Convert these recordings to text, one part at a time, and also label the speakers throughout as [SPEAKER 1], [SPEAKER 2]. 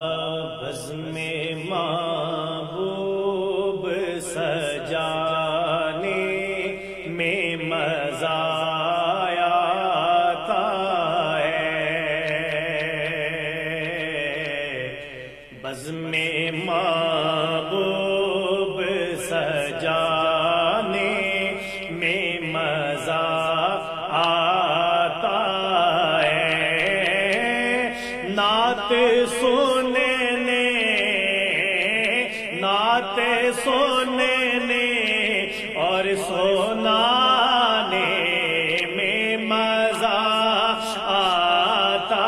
[SPEAKER 1] बज़्मे महबूब सजाने में मज़ा आता है। बज़्मे महबूब सजाने में मज़ा आता है। नात सुनने और सुनाने में मज़ा आता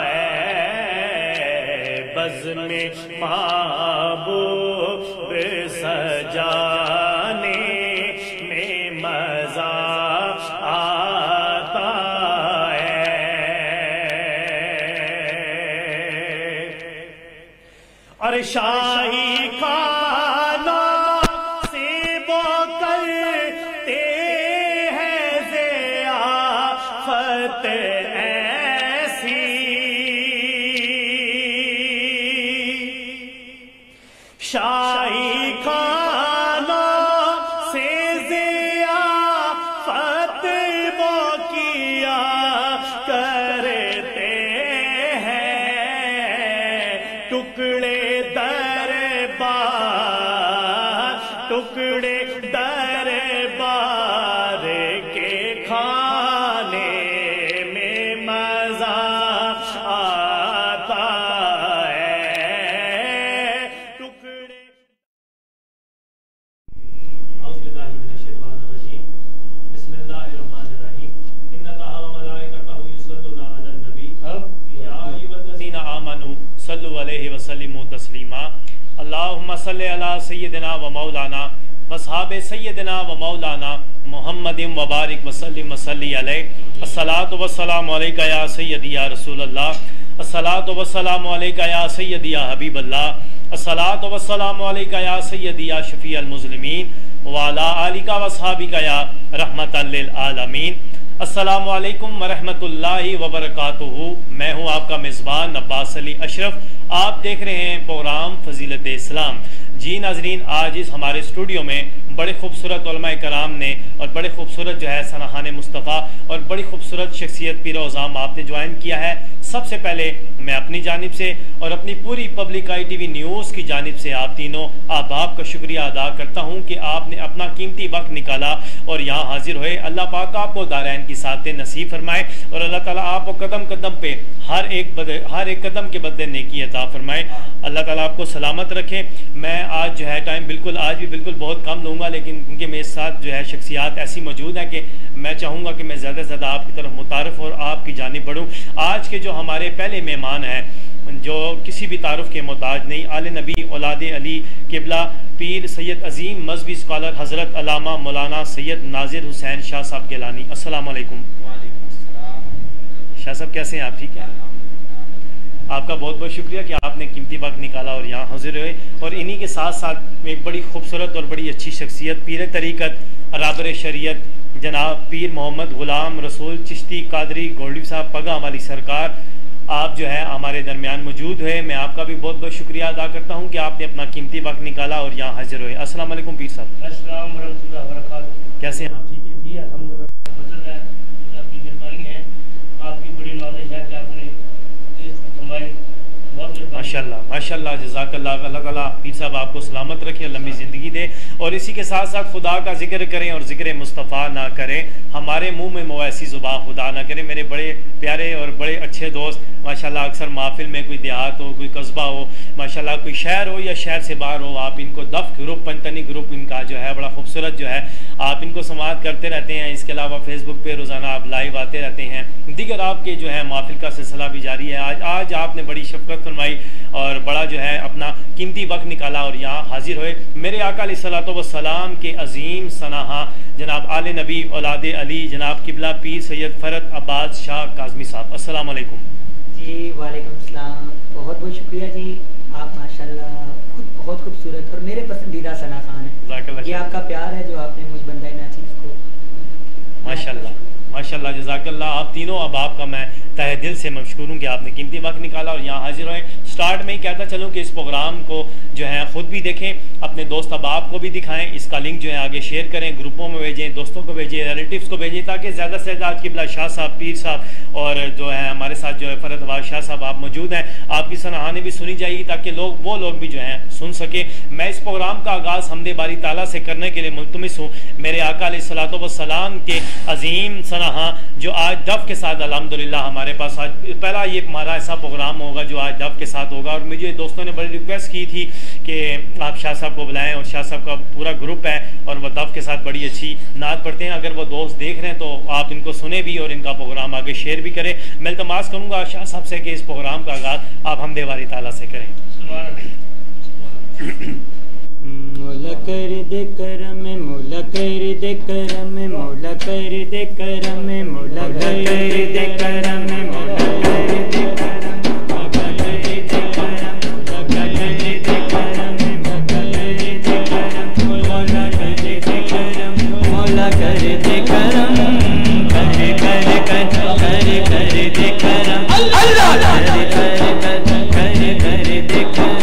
[SPEAKER 1] है। बज़्मे महबूब सजाने में मज़ा आता है। और शाही खाना से वो करते हैं ज़ियाफ़त ऐसी। शाही खाना से ज़ियाफ़त वो किया करते हैं। टुकड़े दरबार के खाने में मज़ा आता है। टुकड़े बिस्मिल्लाहिर्रहमानिर्रहीम। इन्नल्लाहा व मलाइकतहु युसल्लूना अलन नबी या अय्युहल्लज़ीना आमनू सल्लु अलैहि व सल्लिमू तस्लीमा। अल्लाहुम्मा सल्लि अला सय्यिदिना व मौलाना वसहाबे सय्यिदिना व मौलाना मुहम्मदिन व बारिक वसल्लिम वसल्ली अलैहि। अस्सलातु वस्सलामु अलैका या सय्यदी या रसूलल्लाह। अस्सलातु वस्सलामु अलैका या सय्यदी या हबीबल्लाह। अस्सलातु वस्सलामु अलैका या सय्यदी या शफीअल मुज़लिमीन व अला आलिका वसहाबिका या रहमतल लिल आलमीन। अस्सलामु अलैकुम व रहमतुल्लाहि व बरकातुहू। मैं हूँ आपका मेज़बान अब्बास अली अशरफ। आप देख रहे हैं प्रोग्राम फ़ज़ीलत इस्लाम। जी नाज़रीन, आज इस हमारे स्टूडियो में बड़े खूबसूरत उलमाए कराम ने और बड़े खूबसूरत जो है सनाहाने मुस्तफ़ा और बड़ी खूबसूरत शख्सियत पीर औज़ाम आपने ज्वाइन किया है। सबसे पहले मैं अपनी जानिब से और अपनी पूरी पब्लिक ITV न्यूज़ की जानिब से आप तीनों अहबाब का शुक्रिया अदा करता हूँ कि आपने अपना कीमती वक्त निकाला और यहाँ हाजिर हुए। अल्लाह पाक आपको दारैन की साथ नसीब फरमाए और अल्लाह ताला आपको कदम कदम पे हर एक कदम के बदले नेकी अता फरमाए। अल्लाह ताला आपको सलामत रखे। मैं आज जो है टाइम बिल्कुल आज भी बिल्कुल बहुत कम लूँगा, लेकिन क्योंकि मेरे साथ जो है शख्सियात ऐसी मौजूद हैं कि मैं चाहूँगा कि मैं ज़्यादा से ज़्यादा आपकी तरफ मुतारफ़ और आपकी जानिब बढ़ूँ। आज के जो हमारे पहले मेहमान हैं जो किसी भी तारुफ के मोहताज नहीं, आले नबी औलादे अली किबला पीर सैयद अजीम मजहबी स्कॉलर हज़रत अल्लामा मौलाना सैयद नाज़िर हुसैन शाह साहब गिलानी। अस्सलाम वालेकुम। शाह साहब कैसे हैं आप? ठीक हैं। आपका बहुत बहुत शुक्रिया कि आपने कीमती वक्त निकाला और यहाँ हाजिर हुए। और इन्हीं के साथ साथ एक बड़ी खूबसूरत और बड़ी अच्छी शख्सियत पीर तरीक़त राबर शरीयत जनाब पीर मोहम्मद ग़ुलाम रसूल चिश्ती कादरी गोल्डी साहब पगा वाली सरकार, आप जो है हमारे दरमियान मौजूद हुए। मैं आपका भी बहुत बहुत शुक्रिया अदा करता हूँ कि आपने अपना कीमती वक्त निकाला और यहाँ हाजिर हुए। अस्सलाम वालेकुम पीर साहब।
[SPEAKER 2] अस्सलाम वरहमतुल्लाहि वबरकातुहू।
[SPEAKER 1] कैसे हैं आप?
[SPEAKER 2] ठीक है जी, अल्हम्दुलिल्लाह। मतलब है आपकी मेहरबानी है, आपकी बड़ी नॉलेज है कि आपने हमारी माशाल्लाह माशाल्लाह जज़ाकल्लाह। अल्लाह ताला पीर साहब आपको सलामत रखे, लंबी ज़िंदगी दे। और इसी के साथ साथ खुदा का जिक्र करें और ज़िक्र मुस्तफ़ा ना करें, हमारे मुंह में मवैसी ज़ुबान खुदा ना करें। मेरे बड़े प्यारे और बड़े अच्छे दोस्त माशाल्लाह, अक्सर महफिल में कोई देहात हो, कोई कस्बा हो, माशाल्लाह कोई शहर हो या शहर से बाहर हो, आप इनको दफ़ ग्रुप पंतनी ग्रुप इनका जो है बड़ा खूबसूरत जो है आप इनको समाअत करते रहते हैं। इसके अलावा फेसबुक पे रोज़ाना आप लाइव आते रहते हैं। दीगर आपके जो है महफिल का सिलसिला भी जारी है। आज आपने बड़ी शफ़क़त फरमाई और बड़ा जो है अपना कीमती वक्त निकाला और यहाँ हाजिर हुए। मेरे आका अलैहिस्सलातु वस्सलाम के अजीम सनाहा जनाब आले नबी औलादे अली जनाब किबला पीर सैयद फ़रद अब्बास शाह काज़मी साहब। अस्सलाम वालेकुम।
[SPEAKER 3] जी वालेकुम सलाम। बहुत बहुत शुक्रिया जी, आप माशाल्लाह खुद बहुत खूबसूरत और मेरे पसंदीदा सना खान है। ये आपका प्यार है जो आपने मुझ बंदा नाचीज़ को
[SPEAKER 1] माशाल्लाह माशाल्लाह जज़ाकल्लाह। आप तीनों अब आपका मैं तहे दिल से मशकूर हूँ कि आपने कीमती वक्त निकाला और यहाँ हाजिर हुए। स्टार्ट में ही कहता चलूँ कि इस प्रोग्राम को जो है ख़ुद भी देखें, अपने दोस्त अहबाब को भी दिखाएं, इसका लिंक जो है आगे शेयर करें, ग्रुपों में भेजें, दोस्तों को भेजें, रिलेटिव्स को भेजें, ताकि ज़्यादा से ज़्यादा आज किबला शाह साहब, पीर साहब और जो है हमारे साथ जो है फरहत अब्बास शाह साहब आप मौजूद हैं, आपकी सराहनी भी सुनी जाएगी ताकि वो लोग भी जो हैं सुन सके। मैं इस प्रोग्राम का आगाज़ हमदे बारी ताला से करने के लिए मुल्तमिस हूँ मेरे आका अलैहिस्सलातु वस्सलाम के अजीम सराहा जो आज दफ़ के साथ अल्हम्दुलिल्लाह हमारे पास आज पहला ये हमारा ऐसा प्रोग्राम होगा जो आज दफ़ के साथ होगा। और मुझे दोस्तों ने बड़ी रिक्वेस्ट की थी कि आप शाह साहब को बुलाएं, और शाह साहब का पूरा ग्रुप है और वह दफ़ के साथ बड़ी अच्छी नात पढ़ते हैं। अगर वो दोस्त देख रहे हैं तो आप इनको सुने भी और इनका प्रोग्राम आगे शेयर भी करें। मैं इल्तमास करूँगा शाह साहब से कि इस प्रोग्राम का आगाज़ आप हमदे बारी ताला से करें।
[SPEAKER 3] मौला कर दे करम, मौला कर दे करम, मौला कर दे करम, मौला कर दे करम, मौला कर दे करम, मौला कर दे करम, मौला कर दे करम, मौला कर दे करम, कर कर कर कर कर दे करम, अल्लाह कर कर कर कर दे करम।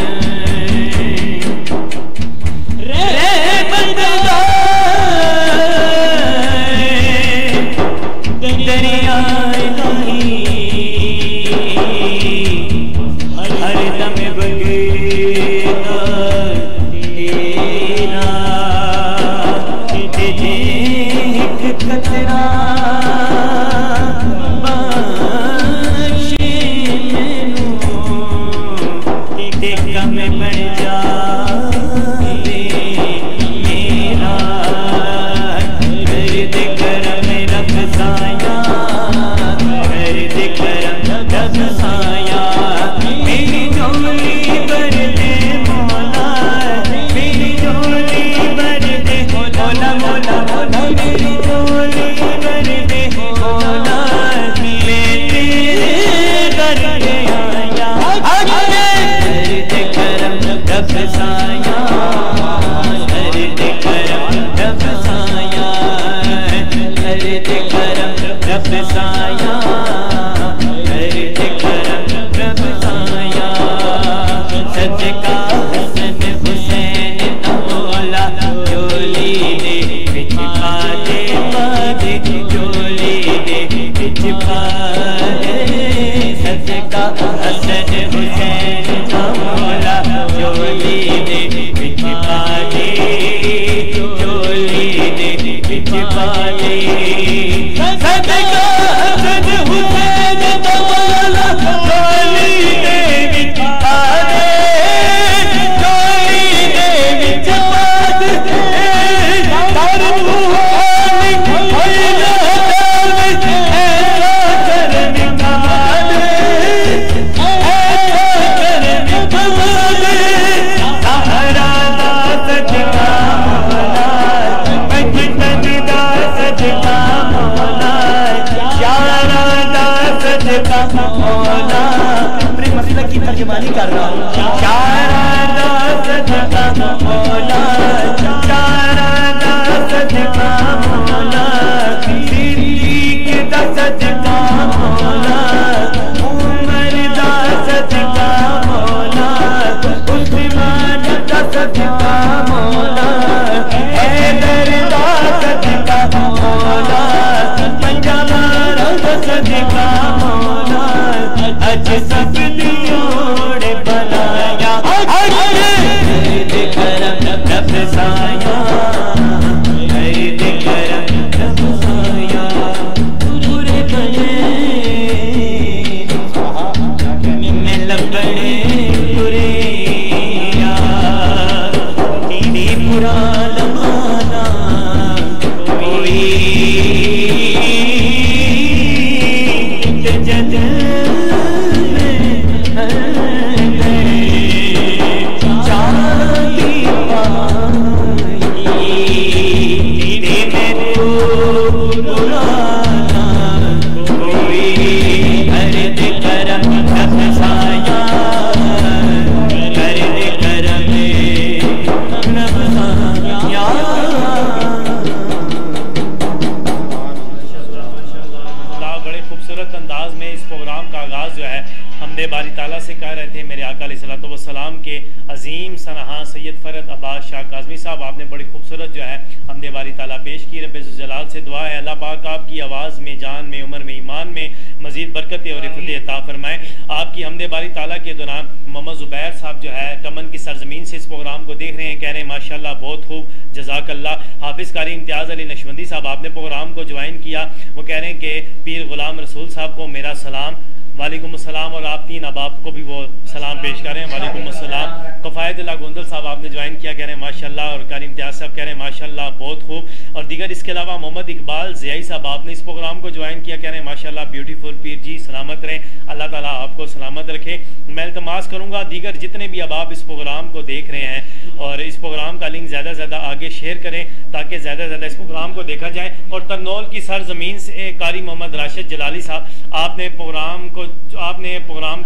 [SPEAKER 1] वस्सलाम के अजीम सनहा सैयद फ़रद अब्बास शाह काज़मी साहब, आपने बड़ी खूबसूरत जो है हमदे बारी ताला पेश की। रब्बे ज़ुल्जलाल से दुआ है अल्लाह पाक आपकी आवाज़ में, जान में, उम्र में, ईमान में मज़ीद बरकत और इफ़्फ़त अता फरमाएँ। आपकी हमदे बारी ताला के दौरान मोहम्मद ज़ुबैर साहब जो है कमन की सरजमीन से इस प्रोग्राम को देख रहे हैं, कह रहे हैं माशाल्लाह बहुत खूब, जज़ाकल्लाह। हाफिज़ कारी इम्तियाज़ अली नशबंदी साहब, आपने प्रोग्राम को ज्वाइन किया, वो कह रहे हैं कि पीर गुलाम रसूल साहब को मेरा सलाम। वालेकुम अस्सलाम। और आप तीन अबाब को भी वो सलाम पेश कर रहे हैं, वालेकुम अस्सलाम। कफ़ायतुल्लाह गोंदल साहब आपने ज्वाइन किया, कह रहे हैं माशाल्लाह। और कारी इम्तियाज़ साहब कह रहे हैं माशाल्लाह बहुत खूब। और दीगर इसके अलावा मोहम्मद इकबाल ज़ियाई साहब आपने इस प्रोग्राम को ज्वाइन किया, कह रहे हैं माशाल्लाह ब्यूटीफुल पीर जी सलामत रहें, अल्लाह ताला आपको सलामत रखे। मैं इल्तमास करूँगा दीगर जितने भी अबाब इस प्रोग्राम को देख रहे हैं और इस प्रोग्राम का लिंक ज़्यादा से ज़्यादा आगे शेयर करें ताकि ज़्यादा से ज़्यादा इस प्रोग्राम को देखा जाए। और तरनौल की सरजमीन से कारी मोहम्मद राशिद जलाली साहब, आपने प्रोग्राम को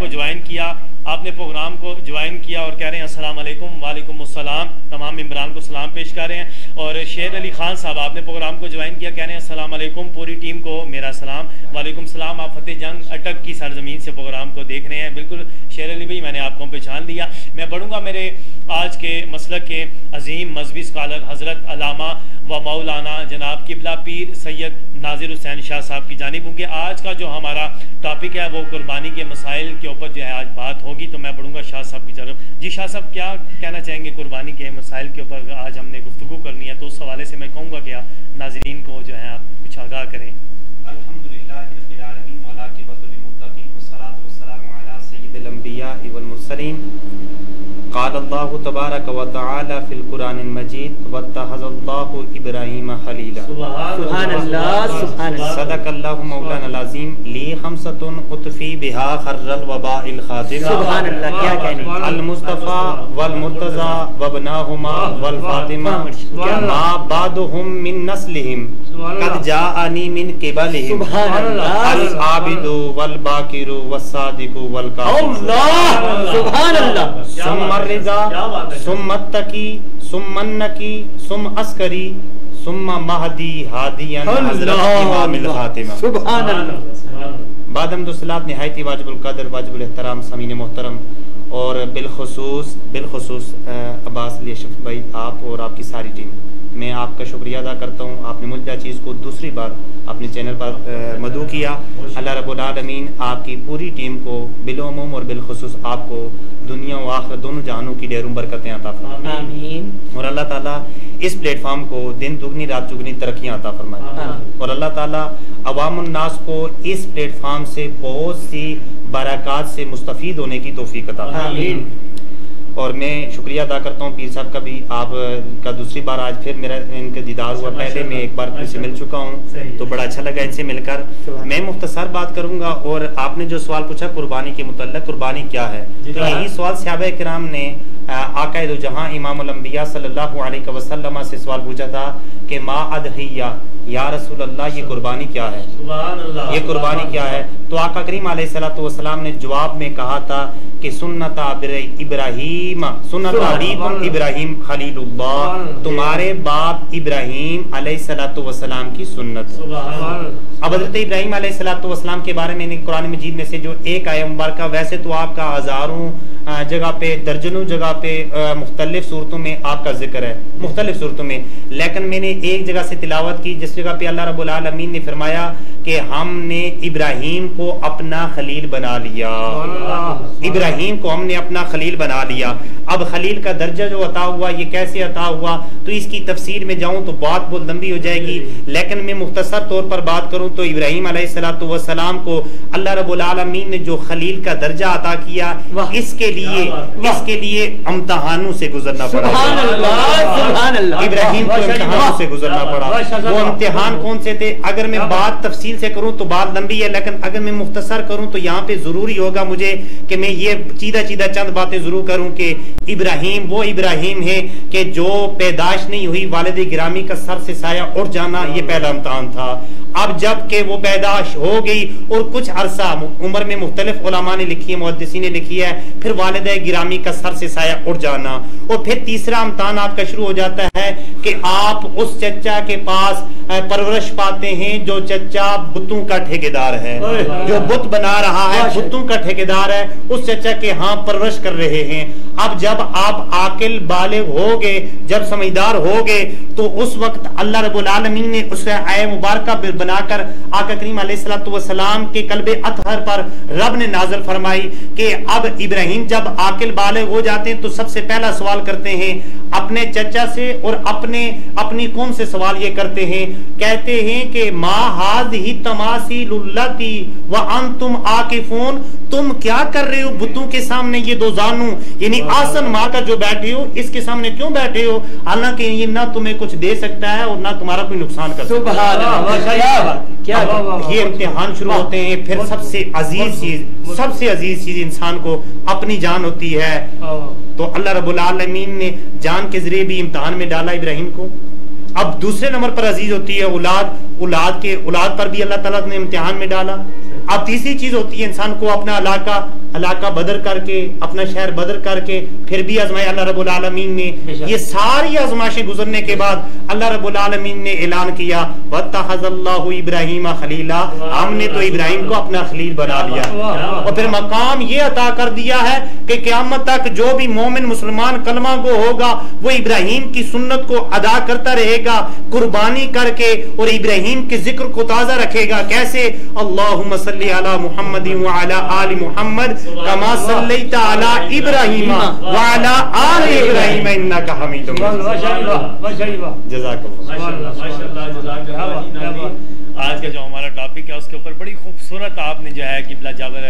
[SPEAKER 1] ज्वाइन किया, और कह रहे हैं अस्सलाम वालेकुम। वालेकुम अस्सलाम। तमाम मेंबरान को सलाम पेश कर रहे हैं। और शेर अली खान साहब, आपने प्रोग्राम को ज्वाइन किया, कह रहे हैं अस्सलाम वालेकुम, पूरी टीम को मेरा सलाम। वालेकुम सलाम। आप फतेह जंग अटक की सरजमीन से प्रोग्राम को देख रहे हैं। बिल्कुल शेर अली भाई, मैंने आपको पहचान लिया। मैं बढ़ूंगा मेरे आज के मसलक के अजीम मजहबी स्कॉलर हज़रत अल्लामा व मौलाना जनाब किबला पीर सैयद नाज़िर हुसैन शाह साहब की जानिब हूँ। आज का जो हमारा टॉपिक है वो कुर्बानी के मसाइल के ऊपर जो है आज बात होगी। तो मैं बढ़ूंगा शाह साहब की तरफ। जी शाह साहब, क्या कहना चाहेंगे कुर्बानी के मसाइल के ऊपर? आज हमने गुफ्तगू करनी है, तो उस हवाले से मैं कहूँगा कि नाज़रीन को जो है आप कुछ आगाह करें।
[SPEAKER 4] अल्हम्दुलिल्लाह रब्बिल आलमीन व आक़िबतुल लिल-मुत्तक़ीन वस्सलातु वस्सलामु अला सय्यिदिल अंबिया वल मुरसलीन। क़ाल अल्लाहु तबारक व तआला फ़िल कुरानिल मजीद वत्तख़ज़ल्लाहु इब्राहीम खलीला।
[SPEAKER 3] सुभान अल्लाह, सुभान अल्लाह।
[SPEAKER 4] सदक़ल्लाहु मौलाना अज़ीम। ली खमसतुन उतफ़ी बिहा खर्रल वबाइल खातिमा।
[SPEAKER 3] सुभान अल्लाह, क्या कहने।
[SPEAKER 4] अल मुस्तफ़ा वल मुर्तज़ा वबनाहुमा वल फातिमा मा बादुहुम मिन नस्लिहिम कद जाअनी मिन क़िबलिहिम।
[SPEAKER 3] सुभान अल्लाह।
[SPEAKER 4] अल आबिदु वल बाकिरु वस्सादिकु वल काज़िबु।
[SPEAKER 3] अल्लाह, सुभान अल्लाह।
[SPEAKER 4] सुम्मा रिज़ा सुम्मा तकी सुम्मा नकी सुम्मा अस्करी सुम्मा महदी हादियन हज़रत इमामुल खातिमा।
[SPEAKER 3] सुभान अल्लाह।
[SPEAKER 4] बादम दुसलात निहायती वाजिबुल कदर वाजिबुल एहतराम समीन मोहतरम और बिलखुसूस अब्बास अली अशरफ भाई, आप और आपकी सारी टीम, मैं आपका शुक्रिया अदा करता हूँ। आपने मुझे चीज़ को दूसरी बार अपने चैनल पर मदऊ किया। अल्लाह रब्बुल आलमीन आपकी पूरी टीम को बिलउमूम और बिलखुसूस आपको दुनिया व आखिरत दोनों जहानों की ढेरों बरकतें अता फरमाए।
[SPEAKER 3] आमीन।
[SPEAKER 4] और अल्लाह ताला इस प्लेटफॉर्म को दिन दुगनी रात चुगनी तरक्कियाँ अता फरमाए। और अल्लाह ताला अवामुन नास को इस प्लेटफॉर्म से बहुत सी बरक़ात से मुस्तफ़ीद होने की तौफीक अता फरमाए। और मैं शुक्रिया अदा करता हूँ पीर साहब का भी, आप का दूसरी बार आज फिर मेरा इनका दीदार हुआ। पहले मैं एक बार इनसे मिल चुका हूँ तो बड़ा अच्छा लगा इनसे मिलकर। मैं मुख्तसर बात करूँगा। और आपने जो सवाल पूछा कुर्बानी के मुतल्लिक़, कुर्बानी क्या है, तो यही सवाल सहाबा किराम ने आक़ाए दो जहां इमामुल अंबिया सल्लल्लाहु अलैहि वसल्लम से सवाल पूछा था कि मा अदहिया, या रसूल अल्लाह ये कुर्बानी क्या है, ये कुर्बानी क्या है? तो आका करीम अलैहिस्सलातु वस्सलाम ने जवाब में कहा था कि सुन्नता इब्राहीम, सुन्नता अबीकुम इब्राहीम खलीलुल्लाह, तुम्हारे बाप इब्राहीम अलैहिस्सलातु वस्सलाम की सुन्नत। अब हज़रत इब्राहीम अलैहिस्सलातु वस्सलाम के बारे में कुरान मजीद में से जो एक आया मुबारक, वैसे तो आपका हजारों जगह पे, दर्जनों जगह पे मुख्तलिफ सूरतों में आपका जिक्र है, मुख्तलिफ सूरतों में, लेकिन मैंने एक जगह से तिलावत की जिस जगह पे अल्लाह रब्बुल आलमीन ने फरमाया कि हमने इब्राहीम को अपना खलील बना लिया, इब्राहीम को हमने अपना खलील बना लिया। अब खलील का दर्जा जो अता हुआ, ये कैसे अता हुआ, तो इसकी तफसीर में जाऊं तो बात बहुत लंबी हो जाएगी, लेकिन मैं मुख्तसर तौर पर बात करूं तो इब्राहीम अलैहिस्सलातु वस्सलाम को अल्लाह रब्बुल आलमीन ने जो खलील का दर्जा अता किया, इसके लिए इम्तिहानों से गुजरना पड़ा। इब्राहीम को इम्तिहानों से गुजरना पड़ा। वो इम्तिहान कौन से थे? अगर मैं बात तफसील से करूं तो बात लंबी है, लेकिन अगर मैं मुख्तसर करूं तो यहाँ पे जरूरी होगा मुझे कि मैं ये सीधा चंद बातें जरूर करूं कि इब्राहीम वो इब्राहीम है कि जो पैदाइश नहीं हुई, वालिद गिरामी का सर से साया उठ जाना, ये पहला इम्तिहान था। अब जब के वो पैदाइश हो गई और कुछ अरसा उम्र में मुख्तलिफ उलमा ने लिखी है, मुहद्दिसीन ने लिखी है, फिर वालिद गिरामी का सर से साया उठ जाना, और फिर तीसरा इम्तिहान आपका शुरू हो जाता है कि आप उस चचा के पास परवरिश पाते हैं जो चचा बुतों का ठेकेदार है, जो बुत बना रहा है बुतों का ठेकेदार है, उस चचा के हाँ परवरिश कर रहे हैं। अब जब आप आकिल बालिग होगे, जब समझदार होगे, तो उस वक्त अल्लाह रब्बुल आलमीन ने उस आय मुबारका बनाकर आका करीम अलैहिस्सलाम के कल्बे अतहर पर रब ने नाज़िल फरमाई कि अब इब्राहिम जब आकिल बालिग हो जाते हैं तो सबसे पहला सवाल करते हैं अपने चचा से और अपनी कौम से सवाल ये करते हैं, कहते हैं कि मा हाज़िही तमासीलुल्लती व अंतुम आकिफून, तुम क्या कर रहे हो बुतों के सामने, ये दो जानू यानी आसन माँ का जो बैठे हो इसके सामने क्यों बैठे हो, हालांकि ये ना तुम्हें कुछ दे सकता है और ना तुम्हारा कोई नुकसान कर सकता है। क्या ये इम्तिहान शुरू होते हैं। फिर सबसे अजीज चीज इंसान को अपनी जान होती है, तो अल्लाह रब्बुल आलमीन ने जान के जरिए भी इम्तिहान में डाला इब्राहिम को। अब दूसरे नंबर पर अजीज होती है औलाद पर भी अल्लाह ताला ने इम्तिहान में डाला। अब तीसरी चीज होती है इंसान को अपना इलाका बदर करके, अपना शहर बदर करके फिर भी आजमाया अल्लाह रब्बुल आलमीन ने। ये सारी आजमाइशें गुजरने के बाद अल्लाह रब्बुल आलमीन ने ऐलान किया वत्तखज़ल्लाहु इब्राहीम खलीला, हमने तो इब्राहिम को अपना खलील बना लिया। और फिर मकाम ये अता कर दिया है कि क़यामत तक जो भी मोमिन मुसलमान कलमा गो होगा वो इब्राहिम की सुन्नत को अदा करता रहेगा, कुर्बानी करके, और इब्राहिम के जिक्र को ताज़ा रखेगा। कैसे? अल्लाहुम्मा सल्ली अला मुहम्मद व अला आलि मुहम्मद कमा सल्लैता अला इब्राहीम व अला आलि इब्राहीम इन्नका हमीदुम मजीद।
[SPEAKER 1] आज का जो हमारा टॉपिक है उसके ऊपर बड़ी खूबसूरत आपने जो है किबला जावर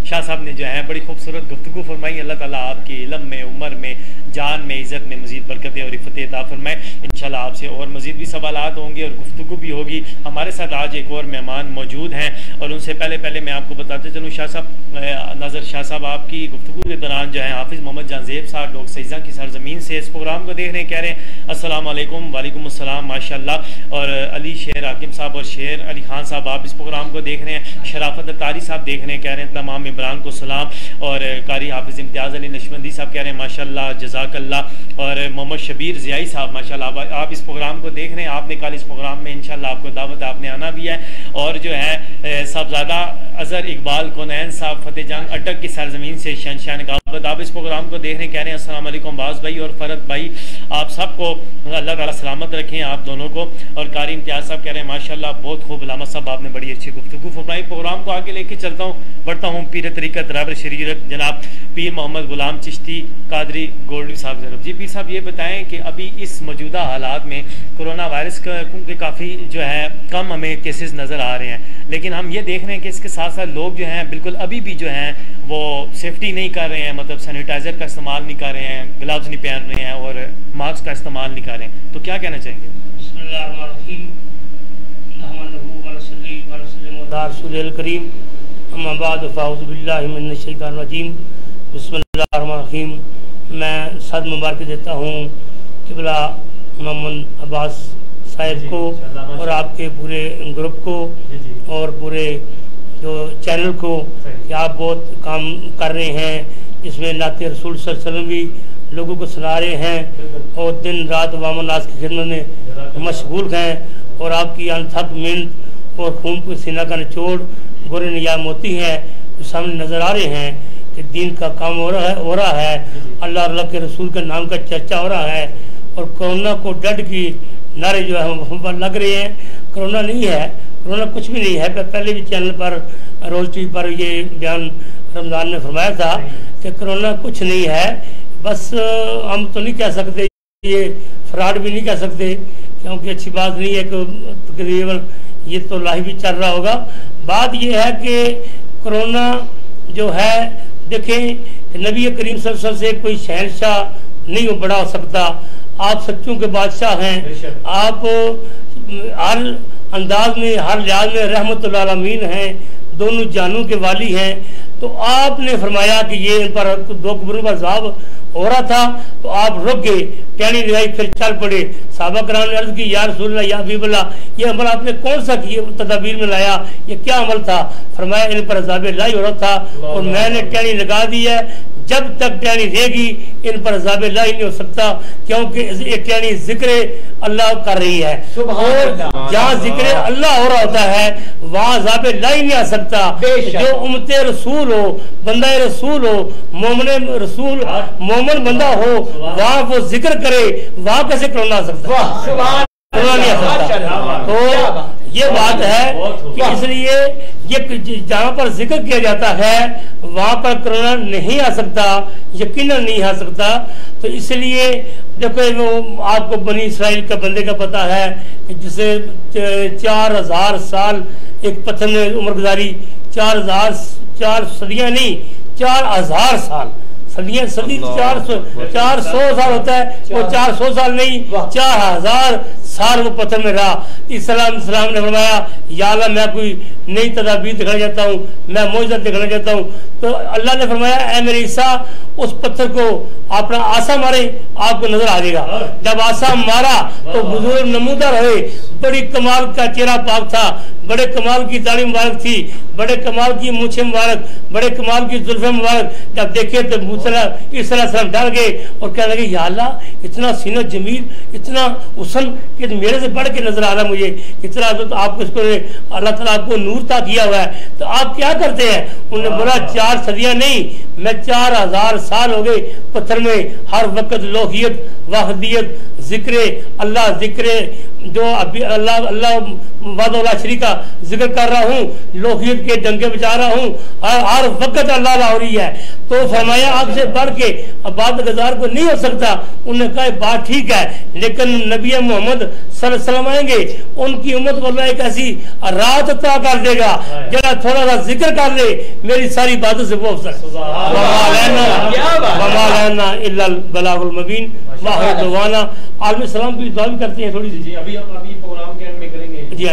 [SPEAKER 1] शाह साहब ने जो है बड़ी खूबसूरत गुफ्तगू फरमाई। अल्लाह ताला आपकी इल्म में, उम्र में, जान में, इज़्ज़त में मज़ीद बरकतें और इफ़्फ़तें अता फरमाए। इंशाल्लाह आपसे और मज़ीद भी सवालात होंगे और गुफ्तगू भी होगी। हमारे साथ आज एक और मेहमान मौजूद हैं और उनसे पहले मैं आपको बताते चलूँ, शाह साहब नाज़र शाह साहब आपकी गुफ्तगू के दौरान जो है हाफिज़ मोहम्मद जानज़ेब साहब लोग सईदा की सरज़मीन से इस प्रोग्राम को देख रहे हैं, कह रहे हैं अस्सलाम वालेकुम। वालेकुम अस्सलाम माशाअल्लाह। और अली शेर हाकिम साहब और शेर अली खान साहब आप इस प्रोग्राम को देख रहे हैं। शराफत तारी साहब देख रहे हैं, कह रहे हैं तमाम इमरान को सलाम। और कारी हाफिज़ इम्तियाज़ अली नशबंदी साहब कह रहे हैं माशाअल्लाह जज़ाकल्लाह। और मोहम्मद शबीर ज़ियाई साहब माशाअल्लाह आप इस प्रोग्राम को देख रहे हैं। आपने कल इस प्रोग्राम में इंशाअल्लाह आपको दावत, आपने आना भी है। और जो है साहबजादा अज़हर इकबाल कोनैन साहब फतेह जंग अटक की सरजमीन से शहनशाह काबत आप इस प्रोग्राम को देख रहे हैं, कह रहे हैं अस्सलाम वालेकुम बाज़ भाई और फ़रद भाई, आप सबको अल्लाह ताला सलामत रखें आप दोनों को। और कारी इम्तियाज़ साहब कह रहे हैं माशाअल्लाह बहुत खूब अलामा साहब आपने बड़ी अच्छी गुफ्तगू फरमाई। प्रोग्राम को आगे लेके चलता हूँ, बढ़ता हूँ पीर तरीक़त राबर शरीयत जनाब पीर मोहम्मद गुलाम चिश्ती कादरी गोल्डी साहब ज़रब। जी पीर साहब ये बताएं कि अभी इस मौजूदा हालात में कोरोना वायरस के काफ़ी जो है कम हमें केसेस नज़र आ रहे हैं, लेकिन हम ये देख रहे हैं कि इसके साथ साथ लोग जो हैं बिल्कुल अभी भी जो हैं वो सेफ्टी नहीं कर रहे हैं, मतलब सैनिटाइज़र का इस्तेमाल नहीं कर रहे हैं, ग्लव्स नहीं पहन रहे हैं और मास्क का इस्तेमाल नहीं कर रहे हैं, तो क्या कहना चाहेंगे?
[SPEAKER 2] मैं सद मुबारक देता हूँ किबला मोहम्मद अब्बास साहब को और आपके पूरे ग्रुप को और पूरे जो चैनल को कि आप बहुत काम कर रहे हैं, इसमें नाते रसूल सल्लल्लाहु अलैहि वसल्लम भी लोगों को सुना रहे हैं और दिन रात अवाम नास की खिदमत में मशगूल हैं। और आपकी अनथक मेहनत और खून को सीना का निचोड़ गोरे निया मोती है जो सामने नज़र आ रहे हैं कि दीन का काम हो रहा है, अल्लाह के रसूल के नाम का चर्चा हो रहा है। और कोरोना को डट की नारे जो है हम पर लग रहे हैं। कोरोना नहीं है, कोरोना कुछ भी नहीं है। पहले भी चैनल पर रोज टीवी पर ये बयान रमज़ान में फरमाया था कि कोरोना कुछ नहीं है। बस हम तो नहीं कह सकते, ये फ्रॉड भी नहीं कह सकते क्योंकि अच्छी बात नहीं है कि तकरीबन ये तो लाइव भी चल रहा होगा। बात ये है कि कोरोना जो है देखें नबी करीम सल्लल्लाहु अलैहि वसल्लम से कोई शहनशाह नहीं बड़ा हो सकता। आप सच्चों के बादशाह हैं, आप हर अंदाज में हर लिहाज में रहमतुल आलमीन हैं, दोनों जानों के वाली हैं। तो आपने फरमाया कि ये इन पर दो कब्रों का अज़ाब हो रहा था तो आप रुक गए, टेढ़ी लगाई, फिर चल पड़े। साहबा कराम ने अर्ज़ की या रसूलल्लाह या हबीबल्लाह, ये अमल आपने कौन सा किया तदबीर में लाया, ये क्या अमल था? फरमाया इन पर अज़ाब लाई हो रहा था और मैंने टेढ़ी लगा दी है। जब तक टहनी रहेगी इन पर अज़ाब इलाही नहीं हो सकता, क्योंकि ये टहनी जिक्र अल्लाह कर रही है। और जहाँ जिक्र अल्लाह हो रहा होता है वहाँ अज़ाब इलाही नहीं आ सकता। जो उम्मते रसूल हो, बंदा रसूल हो, मोमिन रसूल मोमिन बंदा हो, वहाँ वो जिक्र करे, वहाँ कैसे कोरोना आ सकता है? नहीं आ सकता। तो ये बात है कि इसलिए ये जहाँ पर जिक्र किया जाता है वहाँ पर कोरोना नहीं आ सकता, यकीनन नहीं आ सकता। तो इसलिए देखो वो आपको बनी इसराइल का बंदे का पता है कि जिसे 4000 साल एक पत्थर ने उम्र गुजारी, 4 सदियां नहीं 4000 साल, सदी 400 साल होता है, वो 400 साल नहीं 4000 साल वो पत्थर में रहा। इस्लाम ने फरमाया या अल्लाह मैं कोई नई तदाबीर दिखाना चाहता हूँ, मैं मौजूद दिखाना चाहता हूँ। तो अल्लाह ने फरमाया ऐ मेरे ईसा उस पत्थर को अपना आसा मारे, आपको नजर आ जाएगा। जब आसा मारा तो बुजुर्ग नमूदार हुए, बड़ी कमाल का चेहरा पाक था, बड़े कमाल की दाढ़ी मुबारक थी, बड़े कमाल की मूछें मुबारक, बड़े कमाल की जुल्फे मुबारक। जब देखे तो सलाम डाल गए और कहने लगे या अल्लाह इतना सीना जमील, इतना हुस्न कि मेरे से बढ़ के नजर आ रहा मुझे, इतना तो आपको इसको अल्लाह ताला आपको नूर ता किया हुआ है, तो आप क्या करते हैं? उन्होंने बोला 4 सदियां नहीं, मैं 4000 साल हो गए पत्थर में, हर वक्त लोहियत वाहदियत जिक्र अल्लाह, जिक्र जो अभी अल्लाह वादा शरीका जिक्र कर रहा हूँ, लोहियत के डंके बजा रहा हूँ, हर वक्त अल्लाह हो रही है। तो फरमाया आपसे बढ़ के अबाद गजार को नहीं हो सकता। उन्होंने कहा बात ठीक है, लेकिन नबी मोहम्मद सल्लल्लाहु अलैहि वसल्लम आएंगे, उनकी उम्मत को अल्लाह एक ऐसी रात अता कर देगा जरा थोड़ा सा जिक्र कर ले, मेरी सारी बातों से वो आलम सलाम की दुआ भी करते हैं थोड़ी सी।
[SPEAKER 1] अभी प्रोग्राम के एंड में करेंगे
[SPEAKER 2] जी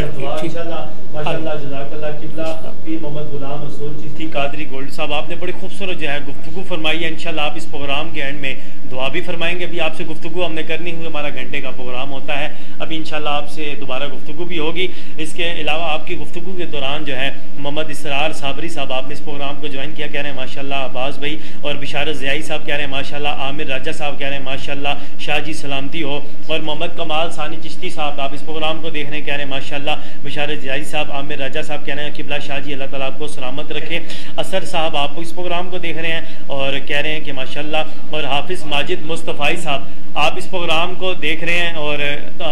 [SPEAKER 1] माशाल्लाह जज़ाकल्लाह किबला पीर मोहम्मद गुलाम रसूल चिश्ती कादरी गोल्ड साहब, आपने बड़ी खूबसूरत जो है गुफ्तगू फरमाई है। इंशाल्लाह आप इस प्रोग्राम के एंड में दुआ भी फरमाएंगे। अभी आपसे गुफ्तगू हमने करनी हुई, हमारा घंटे का प्रोग्राम होता है, अभी इंशाल्लाह आपसे दोबारा गुफ्तगू भी होगी। इसके अलावा आपकी गुफ्तगू के दौरान जो है मोहम्मद इसरार साबरी साहब आपने इस प्रोग्राम को ज्वाइन किया, कह रहे हैं माशाल्लाह अब्बास भाई, और बिशारत ज़ियाई साहब कह रहे हैं माशाल्लाह, आमिर राजा साहब कह रहे हैं माशाल्लाह शाह जी सलामती हो, और मोहम्मद कमाल सानी चिश्ती साहब आप इस प्रोग्राम को देख रहे हैं, कह रहे हैं माशाल्लाह बिशारत ज़ियाई साहब, आमिर राजा साहब कह रहे हैं किबला शाह जी अल्लाह ताला आपको सलामत रखे। असर साहब आप इस प्रोग्राम को देख रहे हैं और कह रहे हैं कि माशाल्लाह, और हाफिज़ माजिद मुस्तफ़ाई साहब आप इस प्रोग्राम को देख रहे हैं, और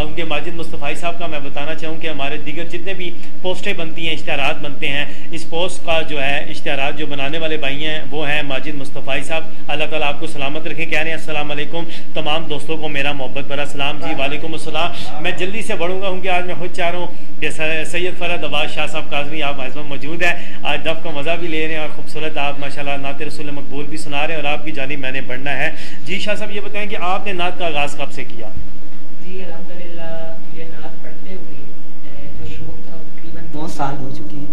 [SPEAKER 1] उनके माजिद मुस्तफ़ाई साहब का मैं बताना चाहूँ कि हमारे दीगर जितने भी पोस्टें बनती हैं, इश्तिहारात बनते हैं, इस पोस्ट का जो है इश्तिहारात जो बनाने वाले भाई हैं वो हैं माजिद मुस्तफ़ाई साहब, अल्लाह ताला आपको सलामत रखें। कह रहे हैं अस्सलाम वालेकुम, तमाम दोस्तों को मेरा मोहब्बत भरा सलाम। जी वालेकुम अस्सलाम। मैं जल्दी से बढ़ूंगा क्योंकि आज मैं खुद चाह रहा हूँ कि सैयद फरहद अब्बास शाह साहब काज़मी आप हमारे मौजूद हैं, आज दफ़ का मज़ा भी ले रहे हैं और खूबसूरत आप माशाल्लाह नात रसूल मकबूल भी सुना रहे हैं, और आपकी जानिब मैंने बढ़ना है। जी शाह साहब ये बताएं कि आपने नात का आगाज़ कब से किया?
[SPEAKER 5] जी अल्हम्दुलिल्लाह ये नात पढ़ते हुए जो तकरीबन 9 साल हो चुके हैं।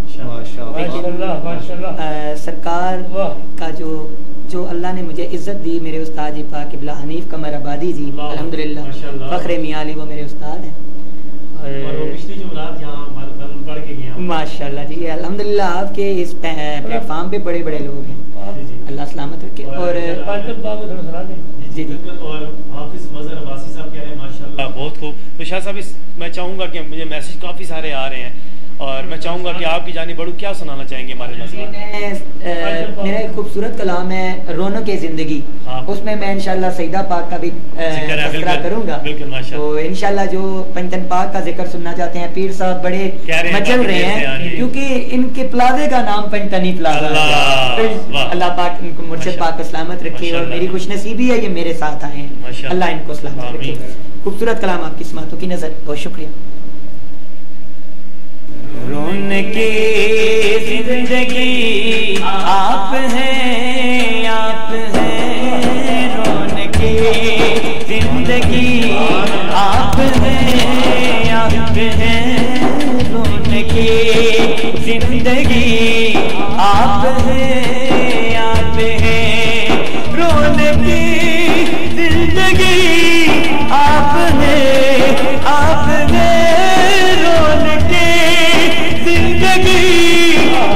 [SPEAKER 5] सरकार का जो अल्लाह ने मुझे इज्जत दी, मेरे उस्ताद जी पाक किबला हनीफ कमर आबादी जी अल्हम्दुलिल्लाह फ़ख्र मियां अली वो मेरे उस्ताद हैं, और वो पिछली जुमरात यहाँ पढ़ के गए हैं माशाल्लाह जी। अल्हम्दुलिल्लाह आपके इस प्लेटफार्म पे बड़े बड़े लोग हैं, अल्लाह सलामत रखे। और जी जी
[SPEAKER 1] और हाफिज मज़हर अब्बासी साहब कह रहे हैं माशाल्लाह बहुत खूब। तो शाह साहब मैं चाहूँगा कि मुझे मैसेज काफ़ी सारे आ रहे हैं और मैं चाहूँगा कि आपकी जानी बढ़ू क्या सुनाना चाहेंगे हमारे
[SPEAKER 5] मेरा एक खूबसूरत कलाम है रौनक के ज़िंदगी, उसमें मैं इंशाल्लाह सईदा पाक का भी ज़िक्र करूँगा। तो इंशाल्लाह जो पंचतन पाक का जिक्र सुनना चाहते हैं, पीर साहब बड़े मचल रहे हैं क्योंकि इनके प्लाजे का नाम पंचतनी प्लाजा है। अल्लाह पाक इनको मुर्शिद पाक को सलामत रखे, और मेरी खुशनसीबी है ये मेरे साथ आए हैं, अल्लाह इनको सलामत रखे। खूबसूरत कलाम आपकी समातों की नजर, बहुत शुक्रिया।
[SPEAKER 3] रौनके जिंदगी आप हैं, आप हैं, रौनके जिंदगी आप हैं, आप हैं, रौनके जिंदगी आप हैं, आप हैं, रौनके जिंदगी आप हैं, आप हैं, रौनके जिंदगी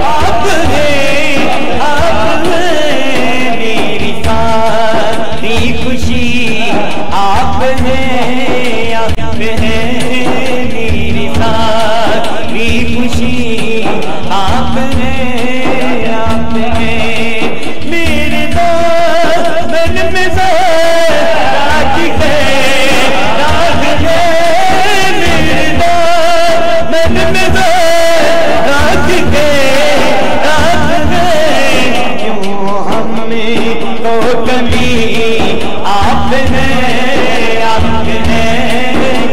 [SPEAKER 3] आप हैं, आप हैं, मेरी खुशी आप हैं, आप हैं मेरी सारी खुशी आप हैं, आप हैं मेरे दामन में राज है, राज है मेरे दामन में राज है, राज है क्यों हमें तो कभी आप हैं, आप हैं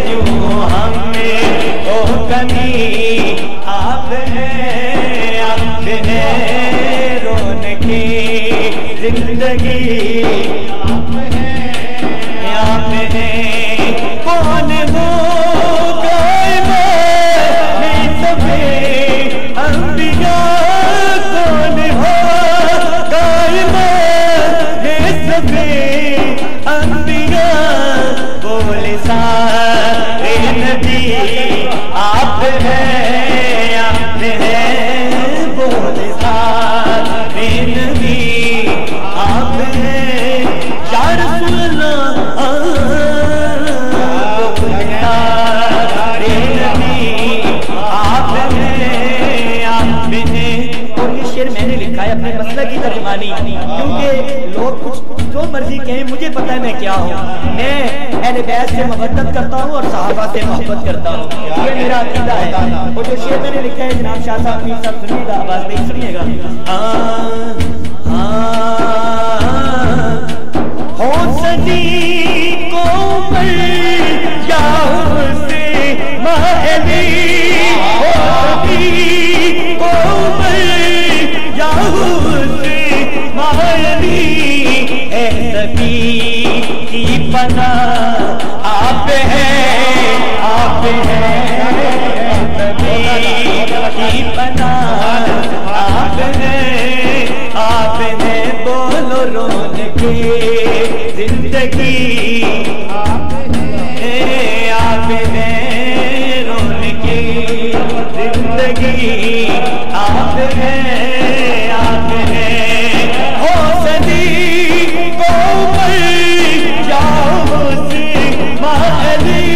[SPEAKER 3] क्यों हमें तो कभी आप हैं, आप हैं रौनके जिंदगी आप हैं, आप हैं कौन हो अंबिया, कौन हो कायमा है सबे अंबिया, बोले सारे नबी आप हैं, आप हैं बोले सारे नबी आप हैं, या रसूल अल्लाह बोले सारे नबी आप हैं, आप हैं। और ये शेर मैंने लिखा है अपने मसला की तर्जुमानी, क्योंकि लोग कुछ जो मर्जी कहें, मुझे पता है मैं क्या हूँ। मैं अहले बैत से मोहब्बत करता हूँ और सहाबा से मोहब्बत करता हूँ, ये मेरा अकीदा है। और जो शेर मैंने लिखा है जनाब शाह साहब प्लीज सब सुनिएगा, आवाज नहीं सुनिएगा। हो सदी को या से महली, हो सदी को या से महली, ए नबी की पनाह आप हैं, आप हैं नबी की पनाह आप हैं, आप हैं बोलो रौनके जिंदगी आप हैं, आप हैं रौनके जिंदगी आप हैं, आप हैं हो सदी को जाओ से महली,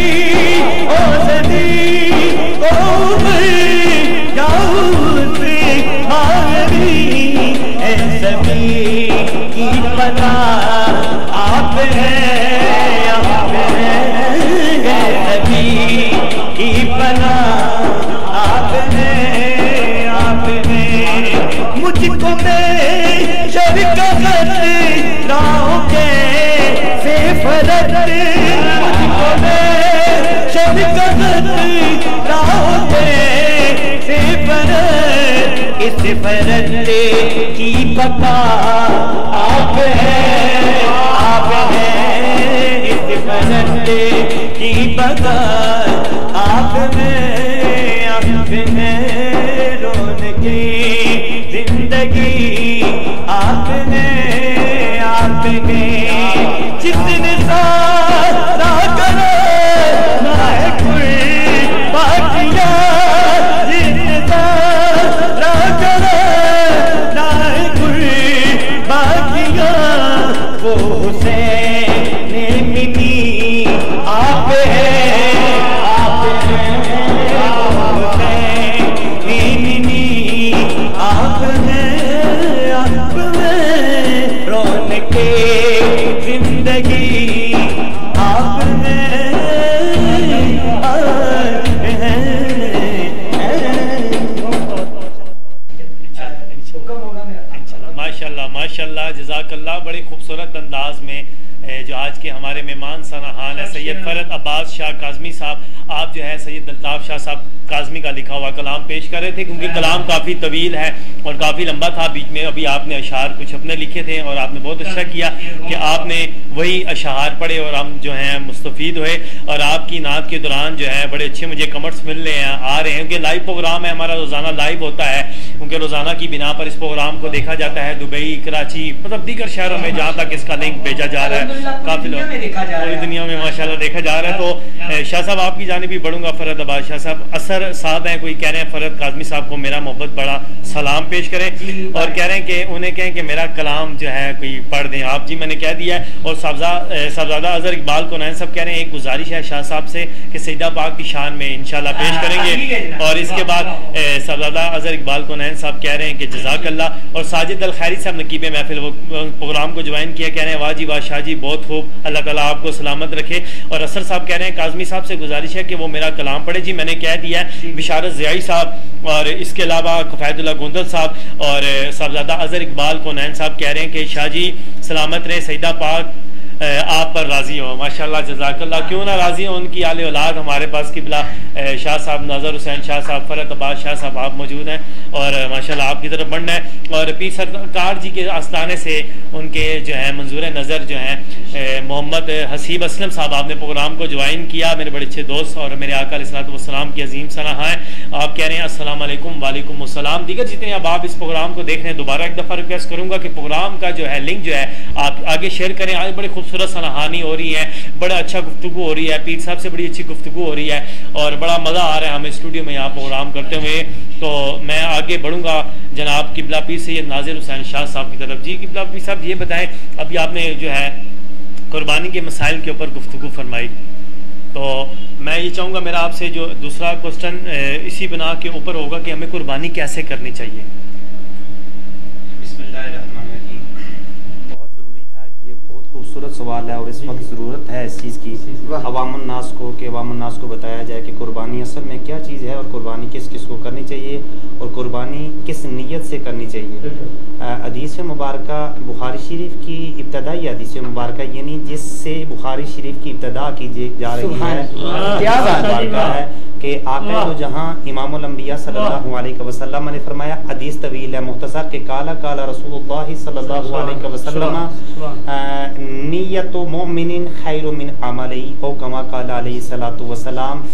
[SPEAKER 3] हो सदी को जाओ से महली, ऐ सभी की पनाह आप हैं, आप हैं सभी की पनाह आप हैं, आप हैं मुझको मैं शरकत राहों के से फरत, मुझको मैं शरकत राहों के से फरत, इस फरत की बका आप हैं, आप हैं इस फरत की बका आप हैं, आप हैं रौनके जिंदगी आप हैं, आप हैं जिसने सारा करो ना है कोई बाकिया, जिसने सारा करो ना है कोई बाकिया, वो हुसैन मिनी आप हैं, आप हैं हुसैन मिनी आप हैं, आप हैं रौनके जिंदगी आप हैं,
[SPEAKER 1] माशाल्लाह माशाल्लाह जज़ाकल्लाह। बड़े खूबसूरत अंदाज में जो आज के हमारे मेहमान सनाहान है सैयद फरद अब्बास शाह काज़मी साहब, आप जो है सैयद अल्ताफ़ शाह साहब काज़मी का लिखा हुआ कलाम पेश कर रहे थे, क्योंकि कलाम काफ़ी तवील है और काफ़ी लंबा था। बीच में अभी आपने अशार कुछ अपने लिखे थे और आपने बहुत अच्छा किया कि आपने वही अशार पढ़े और हम जो हैं मुस्तफ़ीद हुए। और आपकी नात के दौरान जो है बड़े अच्छे मुझे कमेंट्स मिल रहे हैं, आ रहे हैं, क्योंकि लाइव प्रोग्राम है हमारा, रोज़ाना लाइव होता है, क्योंकि रोज़ाना की बिना पर इस प्रोग्राम को देखा जाता है दुबई, कराची, मतलब दीगर शहरों में जहाँ तक इसका लिंक भेजा जा रहा है। काफी पूरी दुनिया में माशाल्लाह देखा जा रहा है। तो शाह साहब आपकी जानिब भी बढ़ूंगा। फरदाबाद शाह साहब असर साहब हैं, कोई कह रहे हैं फरद काजमी साहब को मेरा मोहब्बत बड़ा सलाम पेश करें और कह रहे हैं कि उन्हें कहें कि मेरा कलाम जो है कोई पढ़ दें आप। जी मैंने कह दिया है। और साहबजादा अजहर इकबाल कोनैन साहब कह रहे हैं एक गुजारिश है शाह साहब से कि सईदा पाक की शान में इंशाल्लाह पेश करेंगे। और इसके बाद साहबजादा अजहर इकबाल कोनैन साहब कह रहे हैं कि जज़ाकल्लाह। और साजिद अल खैरी साहब नकीब महफिल वो प्रोग्राम को ज्वाइन किया, कह रहे हैं वाह जी वाह शाह जी बहुत खूब, अल्लाह ताला आपको सलामत रखे। और असर साहब कह रहे हैं काजमी साहब से गुजारिश है कि वो मेरा कलाम पढ़े। जी मैंने कह दिया है। बिशारत ज़ियाई साहब और इसके अलावा कफ़ायतुल्लाह गोंदल साहब और साहबजादा अजहर इकबाल कोनैन साहब कह रहे हैं कि शाह जी सलामत रहे, सईदा पाक आप पर राजी हो। माशाल्लाह जज़ाकल्लाह। क्यों ना राजी हो, उनकी आले औलाद हमारे पास किबला शाह साहब, नज़र हुसैन शाह साहब, फरदाबाद शाह साहब आप मौजूद हैं और माशाल्लाह आपकी तरफ बढ़ना है। और पीर सरकार जी के आस्थाने से उनके जो है मंजूर नज़र जो है मोहम्मद हसीब असलम साहब, आपने प्रोग्राम को ज्वाइन किया, मेरे बड़े अच्छे दोस्त और मेरे आका अलैहिस्सलाम की अजीम सलाह हैं। आप कह रहे हैं अस्सलाम वालेकुम। वालेकुम अस्सलाम। दीगर जितने अब आप इस प्रोग्राम को देख रहे हैं, दोबारा एक दफ़ा रिक्वेस्ट करूँगा कि प्रोग्राम का जो है लिंक जो है आप आगे शेयर करें। आज बड़े खूबसूरत सलाहानी हो रही है, बड़ा अच्छा गुफ्तगू हो रही है, पीर साहब से बड़ी अच्छी गुफ्तगू हो रही है और बड़ा मज़ा आ रहा है हमें स्टूडियो में यहाँ प्रोग्राम करते हुए। तो मैं आगे बढ़ूँगा जनाब किबला पीर सैयद नाज़िर हुसैन शाह साहब की तरफ। जी किबला पीर साहब ये बताएं, अभी आपने जो है कुर्बानी के मसाइल के ऊपर गुफ्तगू फरमाई, तो मैं ये चाहूँगा मेरा आपसे जो दूसरा क्वेश्चन इसी बना के ऊपर होगा कि हमें कुर्बानी कैसे करनी चाहिए।
[SPEAKER 4] खूबसूरत सवाल है और इस वक्त ज़रूरत है इस चीज़ की अवामुन्नास को कि अवामुन्नास को बताया जाए कि कुर्बानी असल में क्या चीज़ है और कुर्बानी किस किस को करनी चाहिए और कुर्बानी किस नीयत से करनी चाहिए। हदीस मुबारका बुखारी शरीफ की इब्तदाई हदीस मुबारका यानी जिससे बुखारी शरीफ की इब्तदा की जा रही है, क्या मुबारका है कि आका तो जहाँ इमामुल अंबिया सल्लल्लाहु अलैहि वसल्लम ने फरमाया, हदीस तवील है मुख्तसर के काला काला रसूलुल्लाह सल्लल्लाहु अलैहि वसल्लम नियतु मोमिनिन खैरु मिन अमली ओ कमा काला अलैहि सलातु वसलाम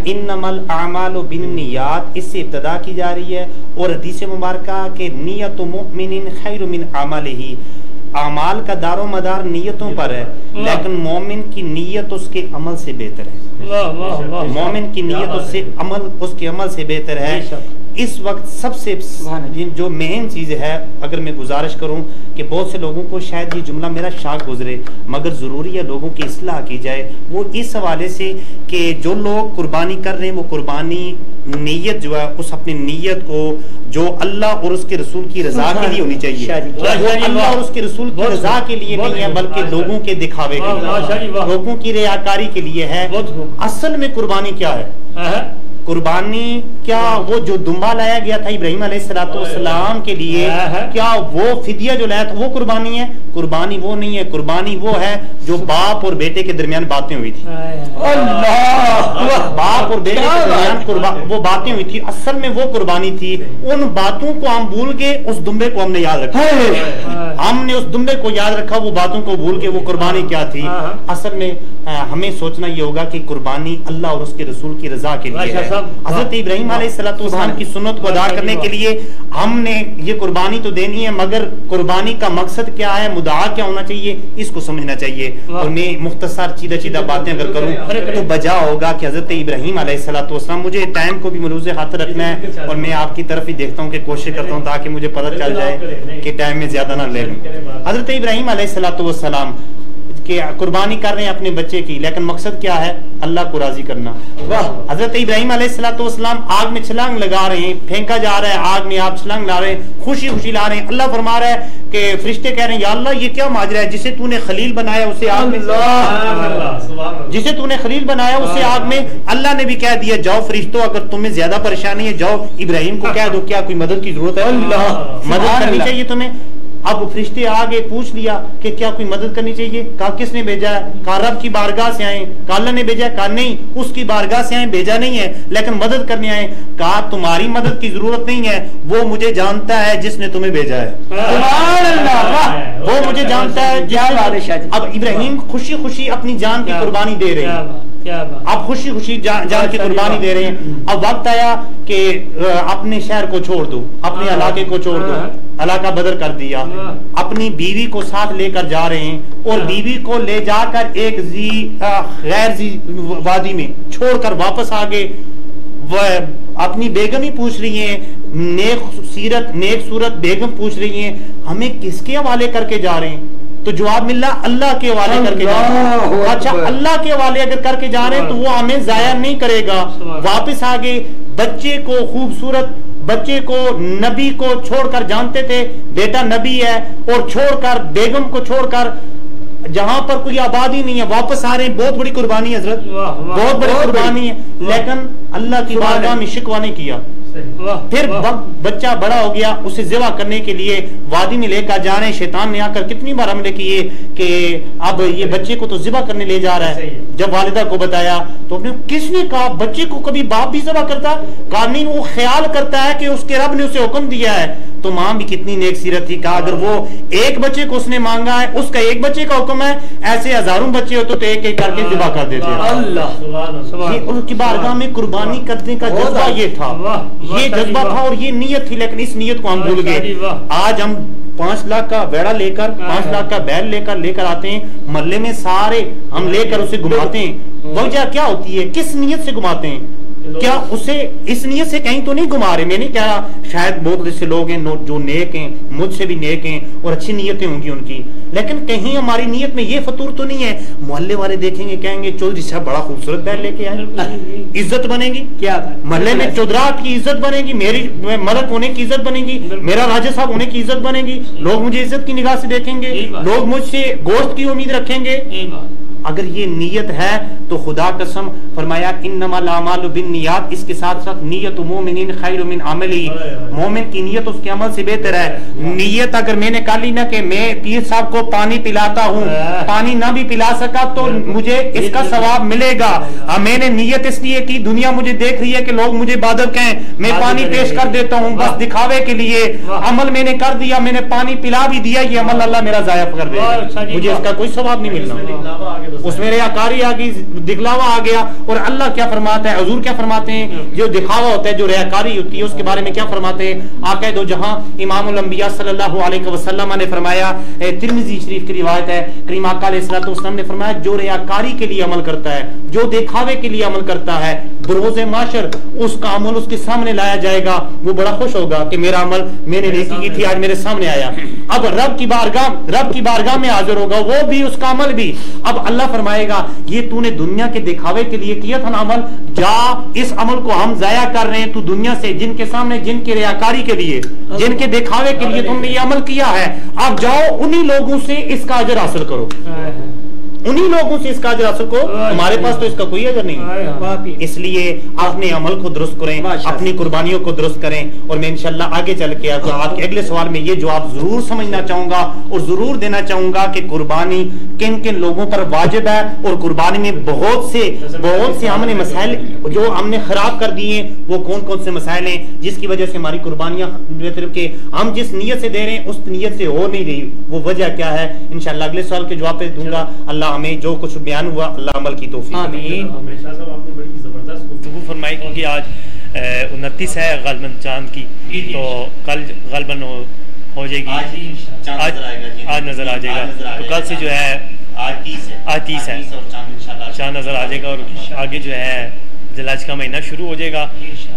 [SPEAKER 4] इन्नमल अमालु बिन्नियात, इससे इब्तदा की जा रही है। और हदीस मुबारका के नियतु मोमिनिन खैरु मिन अमलिही, अमाल का दारो मदार नियतों पर है, लेकिन मोमिन की नियत उसके अमल से बेहतर है। मोमिन की नियत उससे अमल उसके अमल से बेहतर है। इस वक्त सबसे जो मेन चीज़ है, अगर मैं गुजारिश करूं कि बहुत से लोगों को शायद ये जुमला मेरा शाक गुजरे मगर ज़रूरी है लोगों की इस्लाह की जाए, वो इस हवाले से कि जो लोग कुर्बानी कर रहे हैं वो कुर्बानी नीयत जो है उस अपनी नीयत को जो अल्लाह और उसके रसूल की रजा के लिए होनी चाहिए, अल्लाह और उसके रसूल की रजा के लिए नहीं है बल्कि लोगों के दिखावे के लिए, लोगों की रियाकारी के लिए है। असल में कुर्बानी क्या है? कुर्बानी क्या वो जो दुम्बा लाया गया था इब्राहिम अलैहिस्सलाम के लिए, क्या वो फिदिया जो लाया था वो कुर्बानी है? कुर्बानी वो नहीं है। कुर्बानी वो है जो बाप और बेटे के दरमियान बातें हुई थी। बाप और बेटे के दरमियान वो बातें हुई थी, असल में वो कुर्बानी थी। उन बातों को हम भूल गए, उस दुम्बे को हमने याद रखा, हमने उस दुम्बे को याद रखा, वो बातों को भूल के वो कुर्बानी क्या थी। असल में हमें सोचना ये होगा कि कुर्बानी अल्लाह और उसके रसूल की रजा के लिए है। हजरत इब्राहिम अलैहिस्सलाम की सुन्नत को अदा करने के लिए हमने ये कुर्बानी तो देनी है, मगर कुर्बानी का मकसद क्या है, मुद्दा क्या होना चाहिए, इसको समझना चाहिए। और मैं मुख्तसर सीधा बातें अगर करूं तो बजा होगा कि हजरत इब्राहिम अलैहिस्सलाम, मुझे टाइम को भी मलूज़े हाथ रखना है और मैं आपकी तरफ ही देखता हूँ कि कोशिश करता हूँ ताकि मुझे पता चल जाए कि टाइम में ज्यादा ना ले लूं। हजरत इब्राहिम अलैहिस्सलाम कि कुर्बानी कर रहे हैं अपने बच्चे की, लेकिन मकसद क्या है? अल्लाह को राजी करना। हजरत इब्राहिम अलैहिस्सलाम आग में छलांग लगा रहे हैं, फेंका जा रहा है आग में, आप छलांग ला रहे हैं, खुशी खुशी ला रहे हैं। अल्लाह फरमा रहा है कि फरिश्ते कह रहे हैं या अल्लाह ये क्या माजरा है, जिसे तूने खलील बनाया उसे आग में, जिसे तूने खलील बनाया उसे आग में। अल्लाह ने भी कह दिया जाओ फरिश्तों, अगर तुम्हें ज्यादा परेशानी है जाओ इब्राहिम को कह दो क्या कोई मदद की जरूरत है, मदद करनी चाहिए तुम्हें। अब फरिश्ते आगे पूछ लिया कि क्या कोई मदद करनी चाहिए? कहा किसने भेजा है? कहा रब की बारगाह से आए। कहा अल्लाह ने भेजा है? कहा नहीं उसकी बारगाह से आए, भेजा नहीं है लेकिन मदद करने आए। कहा तुम्हारी मदद की जरूरत नहीं है, वो मुझे जानता है जिसने तुम्हें भेजा है, वो मुझे जानता है। अब इब्राहिम खुशी खुशी अपनी जान की कुर्बानी दे रहे हैं। आप खुशी खुशी जान की कुर्बानी दे रहे हैं। अब वक्त आया कि अपने शहर को छोड़ दो, अपने इलाके को छोड़ दो, इलाका बदल कर दिया, अपनी बीवी को साथ लेकर जा रहे हैं और बीवी को ले जाकर एक गैर जी वादी में छोड़कर वापस आ गए। वह अपनी बेगम ही पूछ रही है, नेक सूरत बेगम पूछ रही है, हमें किसके हवाले करके जा रहे हैं? तो जवाब मिला अल्लाह के हवाले करके जा रहे हैं। अच्छा, अल्लाह के हवाले अगर करके जा रहे हैं तो वो हमें जाया नहीं करेगा। वापस आ गए, बच्चे को खूबसूरत बच्चे को नबी को छोड़कर, जानते थे बेटा नबी है, और छोड़कर बेगम को छोड़कर जहां पर कोई आबादी नहीं है वापस आ रहे हैं। बहुत बड़ी कुर्बानी है हजरत, बहुत बड़ी कुर्बानी है। लेकिन अल्लाह की बारगाह में शिकवा नहीं किया। फिर बच्चा बड़ा हो गया, उसे ज़िबा करने के लिए वादी में लेकर जा रहे हैं। शैतान ने आकर कितनी बार हमले किए कि अब ये बच्चे को तो ज़िबा करने ले जा रहा है। जब वालिदा को बताया तो अपने किसने कहा बच्चे को कभी बाप भी ज़िबा करता? कहा नहीं, वो ख्याल करता है कि उसके रब ने उसे हुक्म दिया है। तो माँ भी कितनी नेक सीरत थी, कहा अगर वो एक बच्चे को उसने मांगा है, उसका एक बच्चे का हुक्म है, ऐसे हजारों बच्चे होते तो एक एक करके ज़िबा कर देते। ये उनकी बारगाह में कुर्बानी करने का जज्बा ये था, ये जज्बा था और ये नीयत थी। लेकिन इस नीयत को हम भूल गए। आज हम 5 लाख का बेड़ा लेकर, 5 लाख का बैल लेकर आते हैं, मोहल्ले में सारे हम लेकर उसे घुमाते हैं। वजह क्या होती है? किस नीयत से घुमाते हैं? क्या उसे इस नीयत से कहीं तो नहीं घुमा रहे? मैंने क्या, शायद बहुत ऐसे लोग हैं जो नेक हैं, मुझसे भी नेक हैं और अच्छी नीयतें होंगी उनकी, लेकिन कहीं हमारी नीयत में ये फतूर तो नहीं है। मोहल्ले वाले देखेंगे, कहेंगे चौधरी साहब बड़ा खूबसूरत बैल लेके आए, इज्जत बनेगी। क्या मोहल्ले में चौधरात की इज्जत बनेगी, मेरी मलक होने की इज्जत बनेगी, मेरा राजा साहब होने की इज्जत बनेगी, लोग मुझे इज्जत की निगाह से देखेंगे, लोग मुझसे गोश्त की उम्मीद रखेंगे। अगर ये नीयत है तो खुदा कसम फरमाया इन्नमल आमालु बिन्नियात, इसके साथ साथ नीयत मोमिन खैरु मिन अमली, मोमिन की नीयत उसके अमल से बेहतर है। नीयत अगर मैंने काली ना कि मैं पीर साहब को पानी पिलाता हूँ, पानी ना भी पिला सका तो मुझे इसका सवाब मिलेगा। मैंने नीयत इसलिए की, दुनिया मुझे देख रही है कि लोग मुझे इबादत कहें, मैं पानी पेश कर देता हूँ बस दिखावे के लिए। अमल मैंने कर दिया, मैंने पानी पिला भी दिया, ये अमल अल्लाह मेरा जाया कर देगा, मुझे इसका कोई सवाब नहीं मिलना। उसमें रियाकारी आ गई, दिखलावा आ गया। और अल्लाह क्या फरमाता है, हुजूर क्या फरमाते हैं? जो दिखावा होता है, जो रियाकारी होती है, उसके बारे में क्या फरमाते हैं? आका दो जहां इमामुल अंबिया सल्लल्लाहु अलैहि वसल्लम ने फरमाया, तिर्मिज़ी शरीफ की रिवायत है, करीम आका अलैहिस्सलातु वस्सलाम ने फरमाया जो रियाकारी के लिए अमल करता है, जो दिखावे के लिए अमल करता है, बरोज़े माशर उसका अमल उसके सामने लाया जाएगा। वो बड़ा खुश होगा कि मेरा अमल मैंने नेकी की थी, आज मेरे सामने आया। अब रब की बारगाह में हाजिर होगा, वो भी उसका अमल भी। अब अल्लाह फरमाएगा ये तूने दुनिया के दिखावे के लिए किया था ना अमल, जा इस अमल को हम जाया कर रहे हैं, तू दुनिया से जिनके सामने, जिनके रियाकारी के लिए, जिनके दिखावे के लिए तुमने ये अमल किया है, अब जाओ उन्हीं लोगों से इसका अजर हासिल करो, उन्हीं लोगों से इसका अजर हासिल करो, हमारे पास तो इसका कोई अजर नहीं। इसलिए अपने अमल को दुरुस्त करें, अपनी कुर्बानियों को दुरुस्त करें। और मैं इंशाल्लाह आगे चल के आपके अगले सवाल में ये जवाब जरूर समझना चाहूंगा और जरूर देना चाहूंगा कि कुर्बानी किन किन लोगों पर वाजिब है, और कुर्बानी में बहुत से हमने मसाइल जो हमने खराब कर दिए, वो कौन कौन से मसाइल हैं जिसकी वजह से हमारी कुर्बानियां मतलब के हम जिस नीयत से दे रहे हैं उस नीयत से हो नहीं रही, वो वजह क्या है? इंशाल्लाह अगले सवाल के जवाब पे दूंगा। अल्लाह हमें जो कुछ बयान हुआ अल्लाह अमल की तौफीक आमीन।
[SPEAKER 1] हमेशा साहब आपने बड़ी जबरदस्त गुफ्तगू फरमाई, क्योंकि आज 29 है गलबन चांद की, तो कल गलबन हो जाएगी, आज नजर आ जाएगा, तो कल से जो है आज 30 है, चांद नजर आ जाएगा और आगे जो है जिलहज का महीना शुरू हो जाएगा।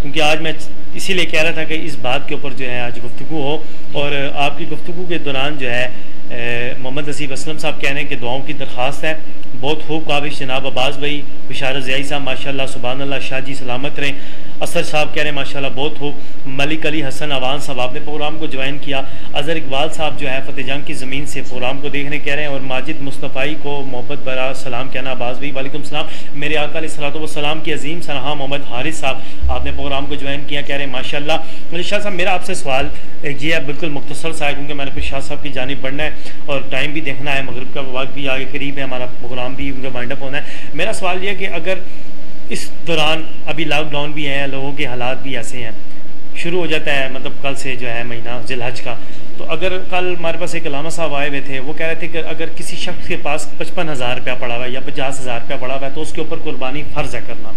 [SPEAKER 1] क्योंकि आज मैं इसीलिए कह रहा था कि इस बात के ऊपर जो है आज गुफ्तगू हो, और आपकी गुफ्तगू के दौरान जो है मोहम्मद नसीब असलम साहब कह रहे हैं कि दुआओं की दरख्वास्त है। बहुत खूब काबिश जनाब अब्बास भाई, बिशारत ज़ियाई साहब माशाल्लाह सुभान अल्लाह, शाह जी सलामत रहें। असर साहब कह रहे हैं माशाल्लाह बहुत खूब। मलिक अली हसन अवान साहब आपने प्रोग्राम को ज्वाइन किया। अजहर इकबाल साहब जो है फतेह जंग की ज़मीन से प्रोग्राम को देखने कह रहे हैं। और माजिद मुस्तफ़ाई को मोहब्बत भरा सलाम कहना। अब्बास भाई वालेकुम सलाम। मेरे आका अलैहिस्सलातु वस्सलाम की अजीम सनहा मोहम्मद हारिस साहब आपने प्रोग्राम को ज्वाइन किया, कह रहे हैं माशाल्लाह। मुझे शाह साहब मेरा आपसे सवाल एक ये है, बिल्कुल मुख्तसर सा है क्योंकि मैंने फिर शाह साहब की जानिब बढ़ना है और टाइम भी देखना है, मगरिब का वक्त भी आगे करीब है, हमारा प्रोग्राम भी उनका वाइंड अप होना है। मेरा सवाल ये है कि अगर इस दौरान अभी लॉकडाउन भी है, लोगों के हालात भी ऐसे हैं, शुरू हो जाता है मतलब कल से जो है महीना जिलहज का, तो अगर कल हमारे पास एक अलामा साहब आए हुए थे, वो कह रहे थे कि अगर किसी शख्स के पास 55,000 रुपया पड़ा हुआ है या 50,000 रुपया पड़ा हुआ है तो उसके ऊपर कुर्बानी फ़र्ज़ है करना।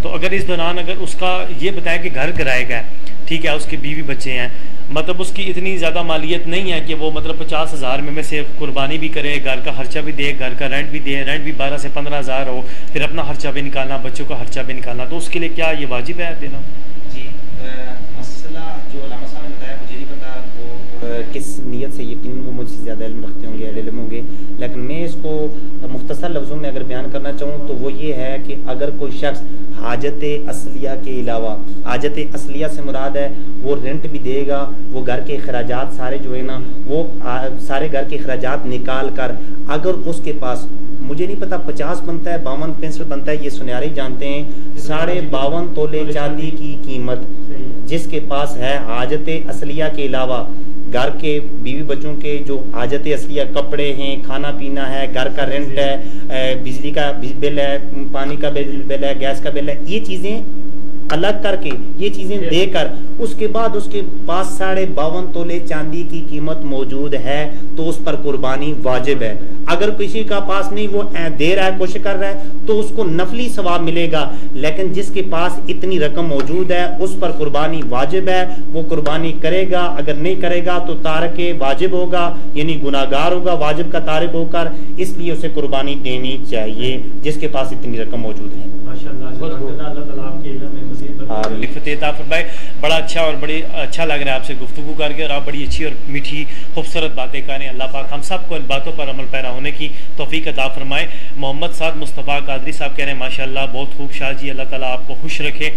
[SPEAKER 1] तो अगर इस दौरान अगर उसका ये बताया कि घर किराएगा है, ठीक है, उसके बीवी बच्चे हैं, मतलब उसकी इतनी ज़्यादा मालियत नहीं है कि वो मतलब 50,000 में से कुर्बानी भी करे, घर का खर्चा भी दे, घर का रेंट भी दे, रेंट भी 12 से 15,000 हो, फिर अपना खर्चा भी निकालना, बच्चों का खर्चा भी निकालना, तो उसके लिए क्या ये वाजिब है देना?
[SPEAKER 4] जी, मसला जो अल्लामा साहब ने बताया मुझे नहीं पता वो किस नीयत से, यकीन वो मुझसे ज़्यादा इल्म रखते होंगे, इल्म होंगे, लेकिन मैं इसको मुख्तसर लफ्ज़ों में अगर बयान करना चाहूँ तो वो ये है कि अगर कोई शख्स हाजत असलिया के अलावा, हाजत असलिया से मुराद है वो रेंट भी देगा, वो घर के अखराजात सारे जो है ना वो सारे घर के अखराजात निकाल कर, अगर उसके पास मुझे नहीं पता 50 बनता है 52-65 बनता है, ये सुनहरे जानते हैं, 52.5 तोले चांदी की कीमत जिसके पास है हाजत असलिया के अलावा, घर के बीवी बच्चों के जो हाजत असलिया कपड़े हैं, खाना पीना है, घर का रेंट है, बिजली का बिल है, पानी का बिल है, गैस का बिल है, ये चीज़ें अलग करके, ये चीज़ें देकर उसके बाद उसके पास 52.5 तोले चांदी की कीमत मौजूद है तो उस पर कुर्बानी वाजिब है। अगर किसी का पास नहीं, वो दे रहा है, कोशिश कर रहा है, तो उसको नफली सवाब मिलेगा, लेकिन जिसके पास इतनी रकम मौजूद है उस पर कुर्बानी वाजिब है, वो कुर्बानी करेगा, अगर नहीं करेगा तो तारक वाजिब होगा, यानी गुनाहगार होगा वाजिब का तारिक होकर, इसलिए उसे कुर्बानी देनी चाहिए जिसके पास इतनी रकम मौजूद है।
[SPEAKER 1] बड़ा अच्छा और बड़ी अच्छा लग रहा है आपसे गुफ्तगू करके, और आप बड़ी अच्छी और मीठी खूबसूरत बातें करें। अल्लाह पाक हम सब को इन बातों पर अमल पैरा होने की तौफीक अता फरमाए। मोहम्मद साद मुस्तफ़ा कादरी साहब कह रहे हैं माशाअल्लाह बहुत खूब शाह जी, अल्लाह ताला आपको खुश रखे।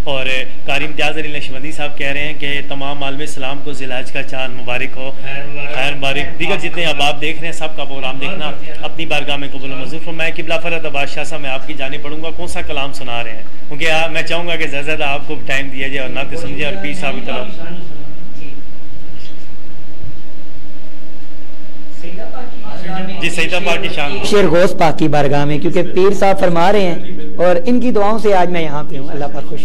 [SPEAKER 1] और कारी इम्तियाज़ अली नक्शबंदी साहब कह रहे हैं कि तमाम आलम इस्लाम को ज़िलहज का चाँद मुबारक हो, खैर मुबारक। दीगर जितने अब आप देख रहे हैं सबका प्रोग्राम देखना अपनी बारगाह में कबूल मंजूर फरमाए। किबला फरद बादशाह साहब मैं आपकी जाने पढ़ूंगा, कौन सा कलाम सुना रहे हैं, क्योंकि मैं चाहूँगा कि ज़्यादा ज़्यादा आपको टाइम दिया जाए और नाते समझे और पीर साहब की तरफ। जी सईदा पाक की शान
[SPEAKER 5] शेर गौस पाक की बारगाह में, क्योंकि पीर साहब फरमा रहे हैं और इनकी दुआओं से आज मैं यहाँ पे हूँ। अल्लाह पाक खुश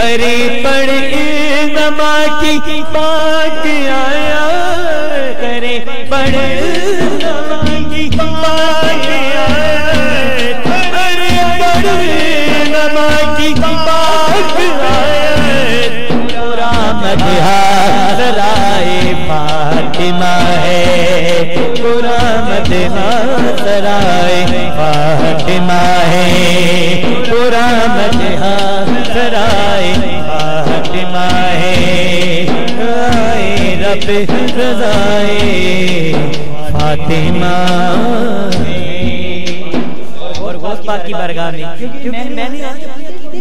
[SPEAKER 3] अरे पढ़ नमा की पाक आया करे, पढ़ नमा की पाक आया, अरे पढ़ नमा की पाक आया, पूरा मदहा सराय फातिमा है, पूरा मदहा सराय फातिमा है, पूरा मदहा सराय फातिमा है, रब रज़ाए फातिमा। और गौस पाक की बारगाह में, क्योंकि मैंने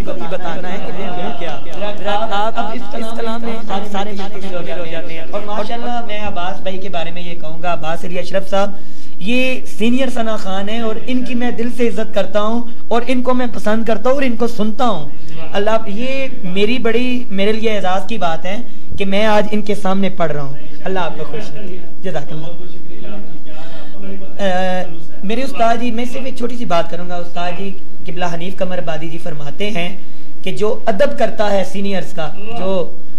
[SPEAKER 3] कभी बताना है कि मैं क्या आप इस कलाम में आप सारे शामिल हो जाते हैं। और माशाल्लाह मैं अब्बास भाई के बारे में ये कहूँगा, अब्बास अली अशरफ साहब ये सीनियर सना खान है और इनकी मैं दिल से इज्जत करता हूँ और इनको मैं पसंद करता हूँ और इनको सुनता हूँ। अल्लाह, ये मेरे लिए एजाज़ की बात है कि मैं आज इनके सामने पढ़ रहा हूँ। अल्लाह आपको खुश रखे, जज़ाकल्लाह। मेरे उस्ताद जी, मैं सिर्फ एक छोटी सी बात करूँगा। उस्ताद जी किबला हनीफ कमर आबादी जी फरमाते हैं कि जो अदब करता है सीनियर्स का, जो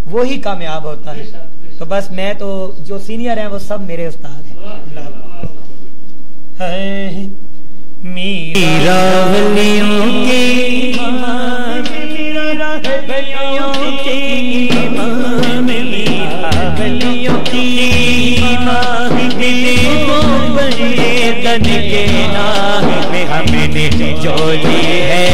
[SPEAKER 3] वो ही कामयाब होता है। तो बस मैं तो जो सीनियर हैं वो सब मेरे उस्ताद हैं। मीरा वलियों की इमाम, मीरा वलियों की इमाम, मीरा वलियों की इमाम, देखो बड़े दन के नाम में हमने जो ली है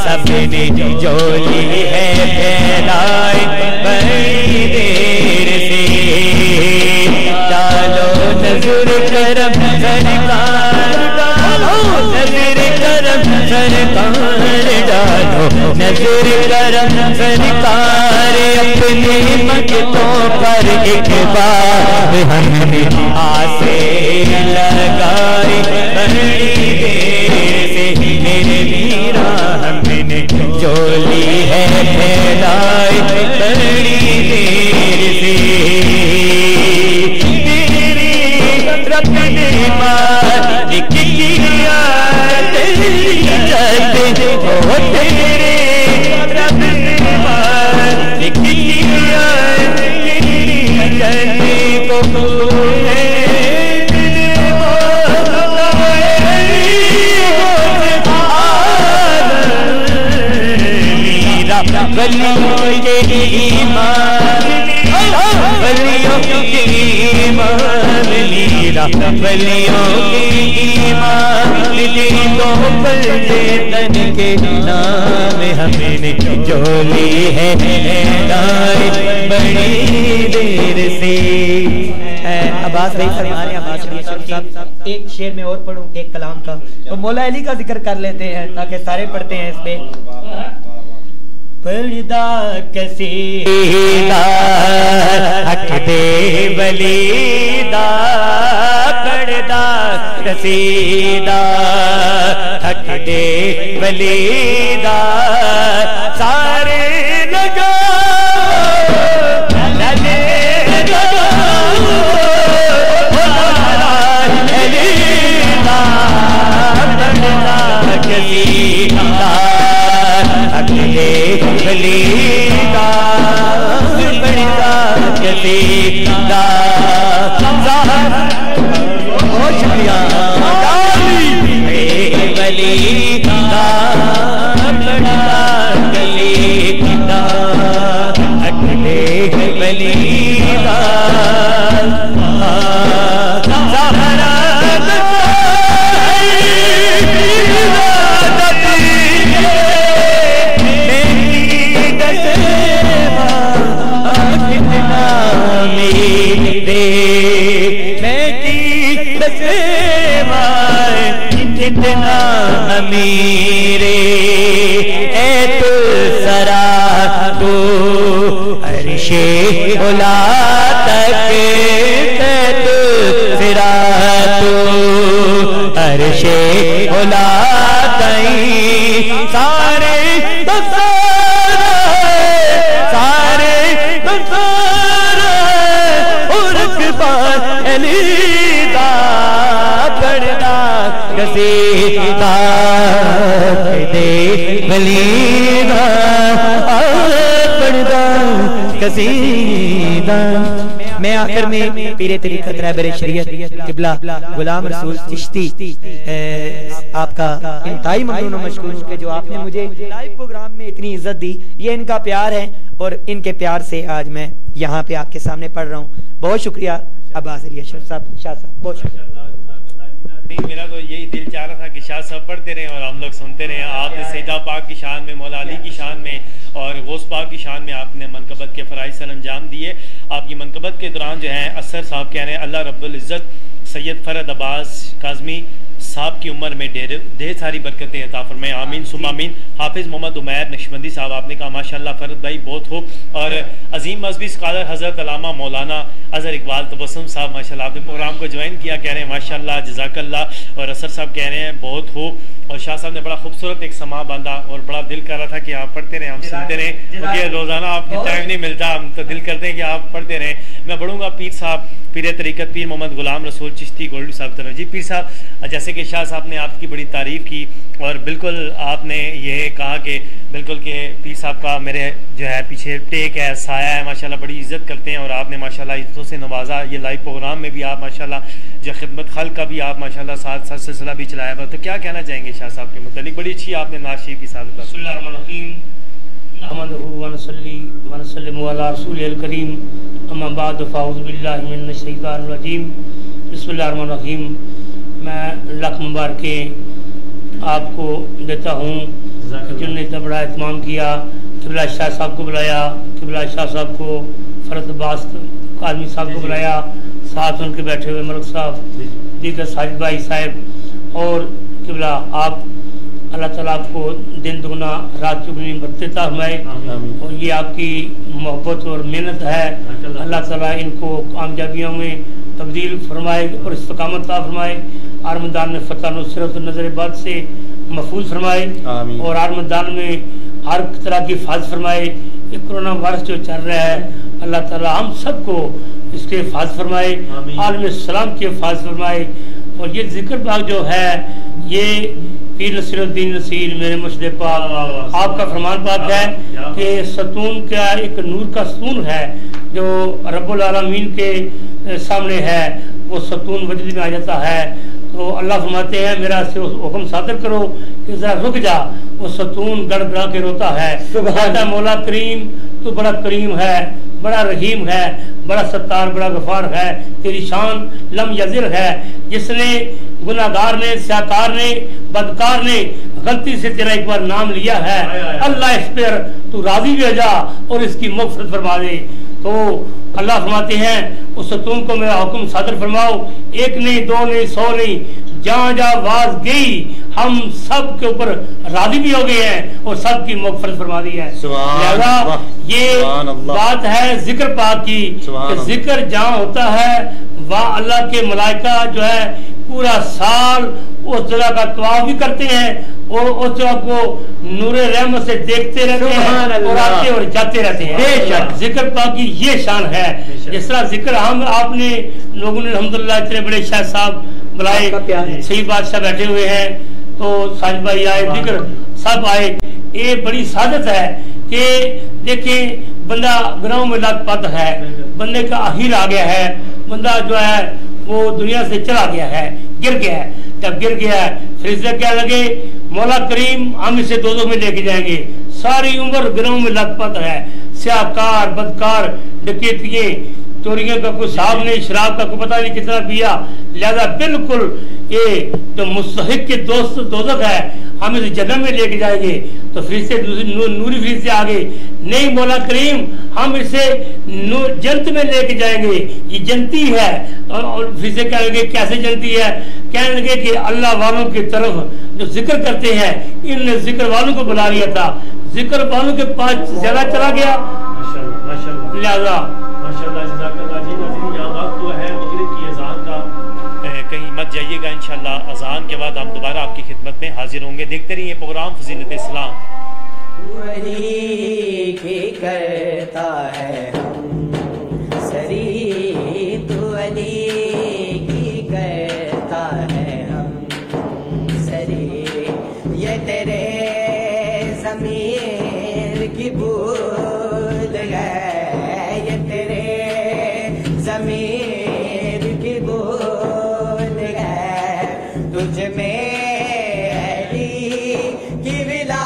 [SPEAKER 3] सबने जोली है फैलाई बड़ी देर से, डालो नजर करम सरकार, डालो नजर करम सरकार, डालो नजर करम सरकार, अपने मंगतों पर एक बार हमने आसे लगाई बड़ी देर से, मेरे मीरा हमने जोली है फैलाई बड़ी देर से, तेरी रब ने मालिक किया तेरी जल्द हो, तेरे रब ने मालिक किया तेरी जल्द को वलियों के ईमान, वलियों के ईमान लीला, वलियों के ईमान दीदों पर तन के नाम हमने जोली है फैलाई बड़ी देर से। अब्बास भाई फरमा रहे हैं, अब्बास भाई साहब एक शेर में और पढ़ूं एक कलाम का, तो मौला अली का जिक्र कर लेते हैं ताकि सारे पढ़ते हैं इस पे। पर्दा कसीदा हक दे वलीदा, पर्दा कसीदा हक दे वलीदा, सारे लगा लले अलीदा, पर्दा कसीदा हक दे वलीदा, पर्दा कसीदा, बहुत शुक्रिया वलीदा, पर्दा कसीदा हक दे वलीदा, कितना अमीरे ए तो सरा तो अर्शे उला तक तो सिरा तो अर्शे उला तई, सारे सारे और अलीदा, पर्दा कसीदा दे वलीदा, पर्दा कसीदा। मैं आखिर में पीरे तरीक़त रहबर शरीयत क़िबला गुलाम रसूल चिश्ती आपका इंतहाई ममनून और मशकूर हूं कि जो आपने मुझे लाइव प्रोग्राम में इतनी इज्जत दी, ये इनका प्यार है और इनके प्यार से आज मैं यहाँ पे आपके सामने पढ़ रहा हूँ। बहुत शुक्रिया अब्बास अली अशरफ साहब, शाह साहब बहुत शुक्रिया।
[SPEAKER 1] मेरा तो यही दिल चाह रहा था कि शाह साहब पढ़ते रहे और हम लोग सुनते रहे। आपने सैयदा पाक की शान में, मौला अली की शान में और गौस पाक की शान में आपने मनकबत के फ़राइज़ सर अंजाम दिए। आपकी मनकबत के दौरान जो है असर साहब कह रहे हैं अल्लाह रब्बुल इज़्ज़त सैयद फ़रद अब्बास काज़मी साहब की उम्र में ढेर सारी बरकतें अता फरमाएं, आमीन सुम्मा आमीन। हाफिज़ मोहम्मद उमैर नक्शबंदी साहब, आपने कहा माशाअल्लाह फ़रद भाई बहुत हो। और अजीम मजहबी स्कॉलर हज़रत अल्लामा मौलाना अज़हर इकबाल तबस्सुम साहब, माशाअल्लाह आपने प्रोग्राम को ज्वाइन किया, कह रहे हैं माशाअल्लाह जज़ाकल्लाह। और असर साहब कह रहे हैं बहुत हो। और शाह साहब ने बड़ा खूबसूरत एक समा बांधा और बड़ा दिल कर रहा था कि आप पढ़ते रहें, हम सुनते रहें, क्योंकि रोज़ाना आपको टाइम नहीं मिलता, हम तो दिल करते हैं कि आप पढ़ते रहें। मैं पढ़ूंगा पीर साहब, पीर तरीक़त पीर मोहम्मद गुलाम रसूल चिश्ती गोल्डी साहब तरफ। जी पीर साहब, जैसे कि शाह साहब ने आपकी बड़ी तारीफ़ की और बिल्कुल आपने ये कहा कि बिल्कुल कि पीर साहब का मेरे जो है पीछे टेक है, साया है, माशाल्लाह बड़ी इज़्ज़त करते हैं और आपने माशाल्लाह इज़्ज़तों से नवाजा। ये लाइव प्रोग्राम में भी आप माशाल्लाह जो खिदमत खल्क़ का भी आप माशाल्लाह साथ सिलसिला भी चलाया हुआ। तो क्या कहना चाहेंगे शाह साहब के मुतालिक? बड़ी अच्छी आपने नाशिर की साथ
[SPEAKER 2] मैं लख मुबारकें आपको देता हूँ जिन्होंने इतना बड़ा एहतमाम किया। किबला शाह साहब को बुलाया, किबला शाह साहब को, फरत अब्बास काजमी साहब को बुलाया, साथ उनके बैठे हुए मलिक साहब, दीगर साजिद भाई साहब, और किबला आप अल्लाह ताला आपको दिन दुगना रात चुगनी बरकत फरमाए। और ये आपकी मोहब्बत और मेहनत है, अल्लाह ताला इनको कामयाबियों में तब्दील फरमाए और इस्तकामत फरमाए। आर मैदान में फतह नुसरत नजर बद से महफूज फरमाए और आर मैदान में हर तरह की हिफाजत फरमाए। ये कोरोना वायरस जो चल रहा है, अल्लाह ताला हम सबको इसके हिफाजत फरमाए, आलम इस्लाम की हिफाजत फरमाए। और ये जिक्र बाग जो है, ये पीर नसीरुद्दीन नसीर मेरे मुर्शिद पाक आपका फरमान पाक है कि सतून का एक नूर का सतून है जो रब्बुल आलमीन के सामने है, वो सतून वजद में आ जाता है। तो अल्लाह फरमाते हैं मेरा से हुक्म सादर करो कि जरा रुक जा, वो सतून गड़गड़ा के रोता है। कहता मौला करीम तू बड़ा करीम है, बड़ा रहीम है, बड़ा सत्तार, बड़ा गफार है, तेरी शान लम यजिर है। जिसने गुनाहगार ने, स्याकार ने, बदकार ने गलती से तेरा एक बार नाम लिया है, अल्लाह इस पर तू राजी भी हो जा और इसकी मग़फ़िरत फरमा दे। तो अल्लाह फरमाते हैं उस सतून को मेरा हुक्म सादर फरमाओ, एक नहीं, दो नहीं, 100 नहीं, जहाँ जहाँ आवाज गई हम सब के ऊपर राजी भी हो गए हैं और सब की मग़फ़िरत फरमा दी है। लिहाजा ये बात है जिक्र पाक की, जिक्र जहाँ होता है वहाँ अल्लाह के मलाइका जो है पूरा साल उस जगह का तवाफ भी करते हैं और उस जगह को नूरे रहमत से देखते रहते हैं और आते और जाते रहते हैं। जिक्र पाक की ये शान है। जिस तरह जिक्र हम आपने लोगों ने अल्हम्दुलिल्लाह इतने बड़े शाह साहब बुलाए, सही बादशाह बैठे हुए हैं, तो साजिद भाई आए, जिक्र सब आए। ये बड़ी सादत है कि देखें बंदा ग्राम में लाखपत है, बंदे का आखिर आ गया है, बंदा जो है वो दुनिया से चला गया है, गिर गया है। जब गिर गया है फिर क्या लगे मौला करीम हम इसे दो में लेके जाएंगे। सारी उम्र गिरोह में लथपथ है, स्याकार, बदकार, डकैतिये, चोरियों का कोई साहब नहीं, शराब का कोई पता नहीं कितना पिया। लिहाजा बिल्कुल ये जो मुस्तहिक के दोस्त दोजख है, हम इसे जन्नत में लेके जाएंगे। तो फरिश्ते नूरी फरिश्ते आगे, नहीं मौला करीम हम इसे जन्नत में लेके जाएंगे, ये जनती है। और फरिश्ते कहेंगे कैसे जनती है? कहने लगे कि अल्लाह वालों की तरफ जो जिक्र करते हैं, इनने जिक्र वालों को बुला लिया था, जिक्र वालों के पास ज्यादा चला गया। लिहाजा
[SPEAKER 1] कहीं मत जाइएगा, इंशाल्लाह अजान के बाद हम दोबारा आपकी खिदमत में हाजिर होंगे। देखते रहिए प्रोग्राम फजीलत इस्लाम।
[SPEAKER 3] वही करता है सरी तू अली की करता है हम सरी, ये तेरे ज़मीर की बूंद है, ये तेरे ज़मीर की बूंद है, तुझ में की विला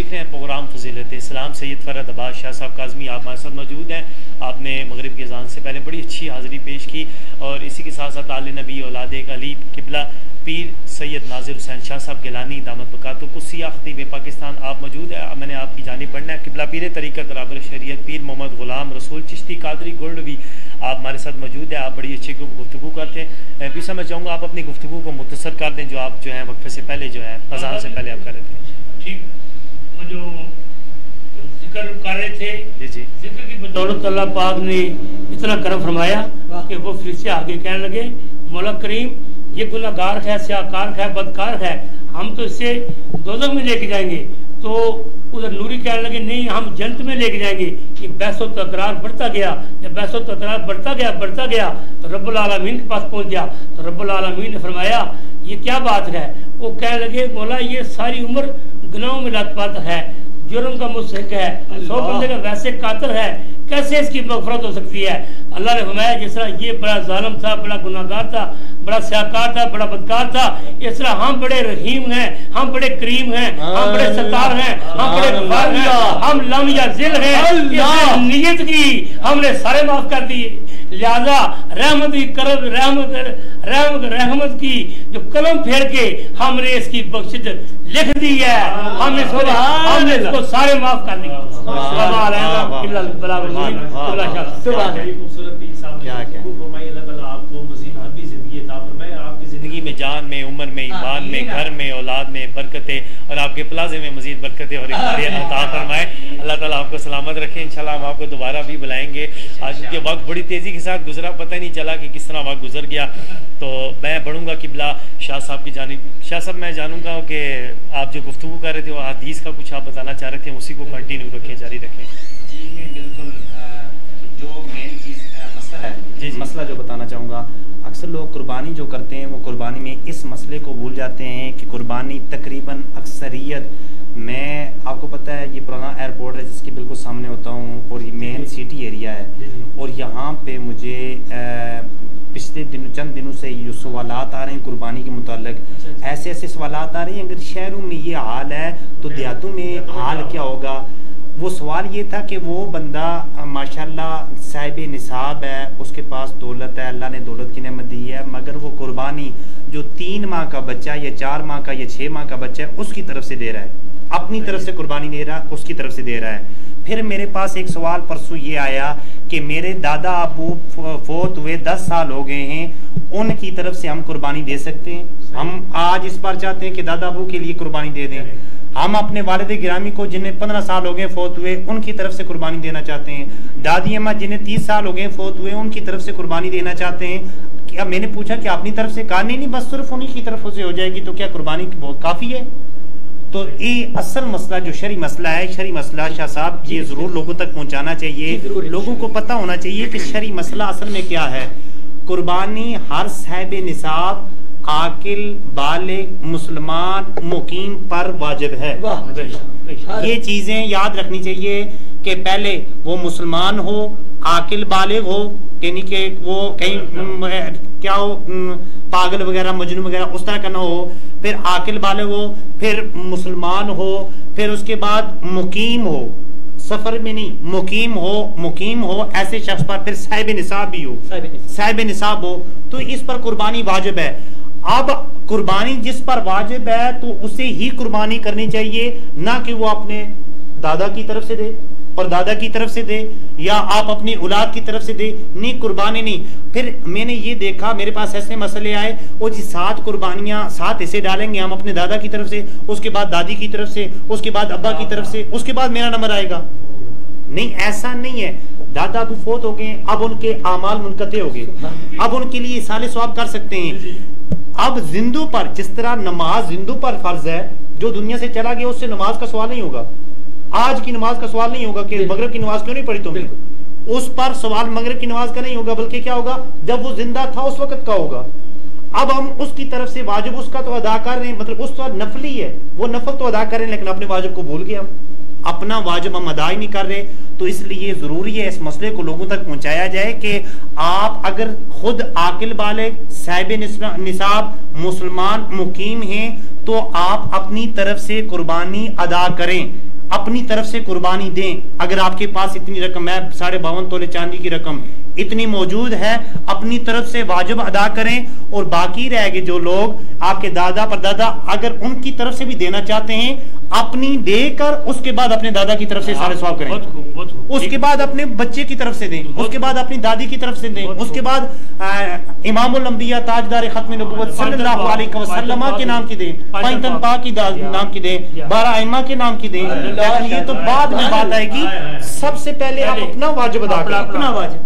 [SPEAKER 1] देख रहे हैं प्रोग्राम फजीलत इस्लाम। सैयद फ़रहद अब्बास शाह साहब काज़मी आप हमारे साथ मौजूद हैं। आपने मगरिब की अज़ान से पहले बड़ी अच्छी हाज़िरी पेश की और इसी के साथ साथ आले नबी औलाद अली किबला पीर सैयद नाज़िर हुसैन शाह साहब गिलानी दामत बकातो कुसिया खतीब पाकिस्तान आप मौजूद है। मैंने आपकी जानिब बढ़ना है। किबला पीर तरीक़त राबर शरीयत पीर मोहम्मद ग़ुलाम रसूल चिश्ती कादरी गोल्डवी आप हमारे साथ मौजूद है। आप बड़ी अच्छी गुफ्तगू करते हैं। पीर साहब मैं चाहूँगा आप अपनी गुफ्तगू को मुख्तसर कर दें जो आप जो है वक्फे से पहले जो है अज़ान से पहले आप कर रहे थे।
[SPEAKER 2] ठीक, वो जो जिक्र कर रहे थे
[SPEAKER 1] जी जी,
[SPEAKER 2] जिक्र की बदौलत अल्लाह पाक ने इतना करम फरमाया कि वो फिर से आगे कहने लगे मौला करीम ये गुनाहगार है, स्याकार है, बदकार है, हम तो इससे दोज़ख में लेके जाएंगे। तो उधर नूरी कहने लगे नहीं हम जन्नत में लेके जाएंगे। ये बहस व तकरार बढ़ता गया, जब बहस व तकरार बढ़ता गया तो रब्बुल आलमीन के पास पहुंच गया। तो रब्बुल आलमीन ने फरमाया ये क्या बात है। वो कहने लगे मौला ये सारी उम्र गुनाहों में लथपथ है, जुर्म का मुस्तहिक है, 100 बंदे का वैसे कातिल है, कैसे इसकी मग़फ़िरत हो सकती है। अल्लाह ने फरमाया जिस तरह ये बड़ा जालिम था, बड़ा गुनाहगार था, बड़ा स्याकार था, बड़ा बदकार था, इस तरह हम बड़े रहीम हैं, हम बड़े करीम हैं, हम बड़े सत्तार हैं, हम बड़े गफ़ार हैं, हम लम या ज़िल हैं। नियत की हमने सारे माफ कर दिए। लिहाजा रहमत की करब रहमत की जो कलम फेर के हमने इसकी बख्शिश लिख दी है। हमने इसको सारे माफ कर दिए।
[SPEAKER 1] ज़िंदगी में, जान में, उम्र में, ईमान में, घर में, औलाद में बरकतें और आपके प्लाजे में मजीद बरकतें और अता फरमाए। अल्लाह ताला आपको सलामत रखे। इंशाल्लाह हम आपको दोबारा भी बुलाएंगे। आज के वक्त बड़ी तेज़ी के साथ गुजरा, पता ही नहीं चला कि किस तरह वक्त गुजर गया। तो मैं बढ़ूंगा किबला शाह साहब की जानिब। शाह साहब मैं जानूंगा कि आप जो गुफ्तगू कर रहे थे वो हदीस का कुछ आप बताना चाह रहे थे, उसी को कंटिन्यू रखें, जारी रखें।
[SPEAKER 4] जी बिल्कुल, जो मेन चीज़ मसला है जी मसला जो बताना चाहूँगा, अक्सर लोग कुर्बानी जो करते हैं वो कुर्बानी में इस मसले को भूल जाते हैं कि कुर्बानी तकरीबन अक्सरियत, मैं आपको पता है ये पुराना एयरपोर्ट है जिसके बिल्कुल सामने होता हूँ और ये मेन सिटी एरिया है और यहाँ पे मुझे पिछले चंद दिनों से ये जो सवालात आ रहे हैं कुर्बानी के मुताल्लिक, ऐसे ऐसे सवालात आ रहे हैं। अगर शहरों में ये हाल है तो देहातों में हाल क्या होगा। वो सवाल ये था कि वो बंदा माशाल्लाह साहिब निसाब है, उसके पास दौलत है, अल्लाह ने दौलत की नेमत दी है, मगर वो कुर्बानी जो 3 माह का बच्चा या 4 माह का या 6 माह का बच्चा है उसकी तरफ से दे रहा है, अपनी तरफ से कुर्बानी दे रहा, उसकी तरफ से दे रहा है। फिर मेरे पास एक सवाल परसों ये आया कि मेरे दादा अबू फोत हुए 10 साल हो गए हैं, उनकी तरफ से हम कुर्बानी दे सकते हैं? हम आज इस बार चाहते हैं कि दादा अबू के लिए कुर्बानी दे दें। हम अपने वालिद गिरामी को जिन्हें 15 साल हो गए फोत हुए उनकी तरफ से कुर्बानी देना चाहते हैं। दादी अम्मा जिन्हें 30 साल हो गए फोत हुए उनकी तरफ से कुर्बानी देना चाहते हैं। क्या मैंने पूछा कि अपनी तरफ से कहा नहीं बस सिर्फ उन्हीं की तरफ से हो जाएगी, तो क्या कुर्बानी बहुत काफ़ी है? तो ये असल मसला जो शरी मसला है, शरी मसला शाह साहब ये ज़रूर लोगों तक पहुंचाना चाहिए। लोगों को पता होना चाहिए कि शरी मसला असल में क्या है। कुर्बानी हर साहिब निसाब, आकिल, बालिग, मुसलमान, मुकीम पर वाजिब है। ये चीजें याद रखनी चाहिए कि पहले वो मुसलमान हो, आकिल बालिग हो, यानी कि वो कहीं क्या हो पागल वगैरह मजनू वगैरह उस तरह का ना हो, फिर आकिल बालिग हो, फिर मुसलमान हो, फिर उसके बाद मुकीम हो, सफर में नहीं मुकीम हो ऐसे शख्स पर, फिर साहिब निसाब भी हो, साहिब निसाब हो, तो इस पर कुर्बानी वाजिब है। अब कुर्बानी जिस पर वाजिब है तो उसे ही कुर्बानी करनी चाहिए, ना कि वो अपने दादा की तरफ से दे, परदादा की तरफ से दे, या आप अपनी औलाद की तरफ से दे, नहीं कुर्बानी नहीं। फिर मैंने ये देखा मेरे पास ऐसे मसले आए, वो जी 7 कुर्बानियां 7 ऐसे डालेंगे हम अपने दादा की तरफ से, उसके बाद दादी की तरफ से, उसके बाद अब्बा की तरफ से, उसके बाद मेरा नंबर आएगा। नहीं, ऐसा नहीं है। दादा अबू फोत हो गए, अब उनके आमाल मुनक़ते हो गए, अब उनके लिए साले सवाब कर सकते हैं। अब जिंदू पर जिस तरह नमाज जिंदू पर फर्ज है, जो दुनिया से चला गया उससे नमाज का सवाल नहीं होगा, आज की नमाज का सवाल नहीं होगा कि मगरिब की नमाज क्यों नहीं पढ़ी तुमने, उस पर सवाल मगरिब की नमाज का नहीं होगा, बल्कि क्या होगा, जब वो जिंदा था उस वक्त का होगा। अब हम उसकी तरफ से वाजिब उसका तो अदा कर रहे हैं, मतलब उस पर नफली है, वो नफल तो अदा कर रहे हैं, लेकिन अपने वाजिब को भूल गए, हम अपना वाजिब हम अदा ही नहीं कर रहे। तो इसलिए जरूरी है इस मसले को लोगों तक पहुंचाया जाए कि आप अगर खुद आकिल बालिग, साहिब निसाब, मुसलमान, मुकीम हैं, तो आप अपनी तरफ से कुर्बानी अदा करें। अपनी तरफ से कुर्बानी दें। अगर आपके पास इतनी रकम है, 52.5 तोले चांदी की रकम इतनी मौजूद है, अपनी तरफ से वाजिब अदा करें। और बाकी रह गए जो लोग आपके दादा परदादा, अगर उनकी तरफ से भी देना चाहते हैं, अपनी देकर उसके बाद अपने दादा की तरफ से सारे सवाब करें, उसके बाद अपने बच्चे की तरफ से दें, उसके बाद अपनी दादी की तरफ से दें, उसके बाद इमामुल अंबिया ताजदार खत्म नबुव्वत सल्लल्लाहु अलैहि वसल्लम के नाम की दें, पैंतन पाक की नाम की दें, 12 इमाम के नाम की दें। लेकिन ये तो बाद में बात आएगी, सबसे पहले आप अपना वाजिब अदा करें।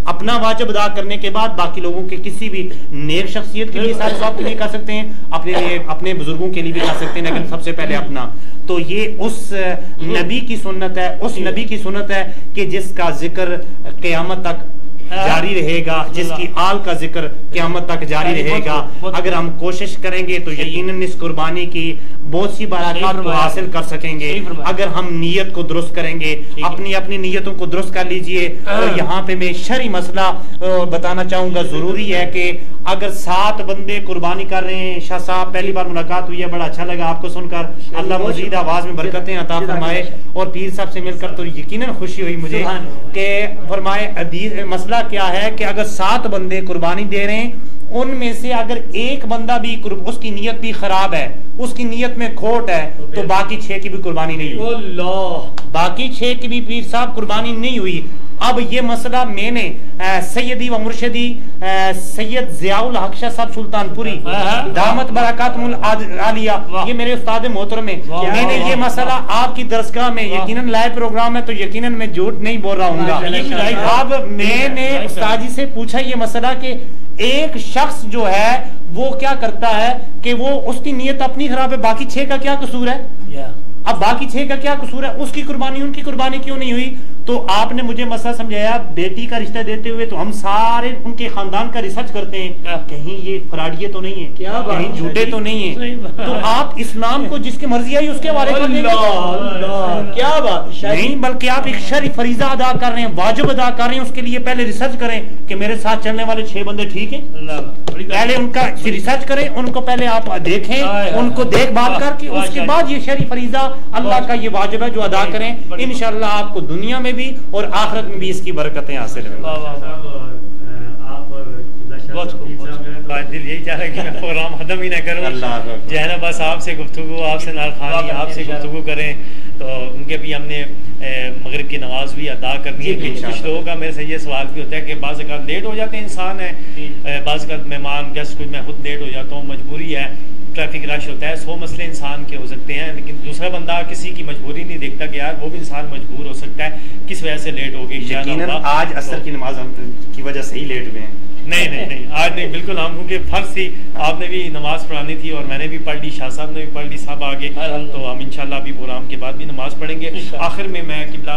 [SPEAKER 4] अपना वाजिब अदा करने के बाद बाकी लोगों के किसी भी नेक शख्सियत के लिए सारे सवाब के लिए कर सकते हैं, अपने लिए, अपने बुजुर्गों के लिए भी कर सकते हैं, लेकिन सबसे पहले अपना। तो ये उस नबी की सुन्नत है, उस नबी की सुन्नत है कि जिसका जिक्र क़यामत तक जारी रहेगा, जिसकी आल का जिक्र क़यामत तक जारी रहेगा। अगर हम कोशिश करेंगे तो यकीनन इस कुर्बानी की बहुत सी बरकत को हासिल कर सकेंगे, अगर हम नीयत को दुरुस्त करेंगे। अपनी अपनी नीयतों को दुरुस्त कर लीजिए। और यहाँ पे मैं शरई मसला बताना चाहूंगा, जरूरी है कि अगर 7 बंदे कुर्बानी कर रहे हैं, शाह साहब पहली बार मुलाकात हुई है, बड़ा अच्छा लगा आपको सुनकर, अल्लाह मजीद आवाज में बरकतें अता फरमाए। और पीर साहब से मिलकर तो यकीनन खुशी हुई मुझे कि फरमाए मसला क्या है कि अगर 7 बंदे कुर्बानी दे रहे हैं, उनमें से अगर एक बंदा भी उसकी नीयत भी खराब है, उसकी नीयत में खोट है, तो बाकी 6 की भी कुर्बानी नहीं हुई, बाकी 6 की भी पीर साहब कुर्बानी नहीं हुई। अब ये मसला मैंने सैयदी व मुर्शिदी सैयद ज़ियाउल हक शाह साहब सुल्तानपुरी दामत बरकातुल आलिया, ये मेरे उस्ताद मोहतरम है, मैंने ये मसला आपकी दरसगाह में, यकीनन लाइव प्रोग्राम है तो यकीनन मैं झूठ नहीं बोल रहा हूँ। अब मैंने उस्ताद जी से पूछा ये मसला कि एक शख्स जो है वो क्या करता है कि वो उसकी नीयत अपनी खराब है, बाकी 6 का क्या कसूर है? अब बाकी 6 का क्या कसूर है? उसकी कुर्बानी उनकी कुर्बानी क्यों नहीं हुई? तो आपने मुझे मसला समझाया, बेटी का रिश्ता देते हुए तो हम सारे उनके खानदान का रिसर्च करते हैं, कहीं ये फराडिये तो नहीं है, कहीं झूठे तो नहीं है। तो आप इस्लाम को जिसकी मर्जी आई उसके हवाले कर देंगे, क्या बात नहीं, बल्कि आप एक शरई फरीजा अदा कर रहे हैं, वाजिब अदा कर रहे हैं। उसके लिए पहले रिसर्च करें कि मेरे साथ चलने वाले 6 बंदे ठीक है, पहले उनका रिसर्च करें, उनको पहले आप देखें, उनको देखभाल करके उसके बाद ये शरई फरीजा अल्लाह का ये वाजिब है जो अदा करें। इंशाअल्लाह आपको दुनिया में भी और आखिरत में भी इसकी बरकतें हासिल होंगी। दिल यही चाह रहा है कि मैं प्रोग्राम खत्म ही ना करूं, जो है ना, बस आपसे गुफ्तगू, आपसे नारखानी, आपसे गुफ्तगू करें। तो उनके भी हमने मगरिब की नमाज भी अदा करनी है। कुछ लोगों का मेरे से ये सवाल भी होता है कि बाज़ अवक़ात लेट हो जाते हैं, इंसान है, बाज़ अवक़ात मेहमान गेस्ट, कुछ मैं खुद लेट हो जाता हूँ, मजबूरी है, ट्रैफिक रश होता है, 100 मसले इंसान के हो सकते हैं, लेकिन दूसरा बंदा किसी की मजबूरी नहीं देखता कि यार वो भी इंसान मजबूर हो सकता है, किस वजह से लेट हो गई। आज असर की नमाज की वजह से ही लेट हुए हैं।
[SPEAKER 1] नहीं आज नहीं, बिल्कुल हम क्योंकि फर्ज थी, आपने भी नमाज पढ़ानी थी और मैंने भी पढ़ ली, शाह साहब ने भी पढ़ ली, साहब आगे, तो हम इंशाल्लाह अभी प्रोग्राम के बाद भी नमाज पढ़ेंगे। आखिर में मैं किबला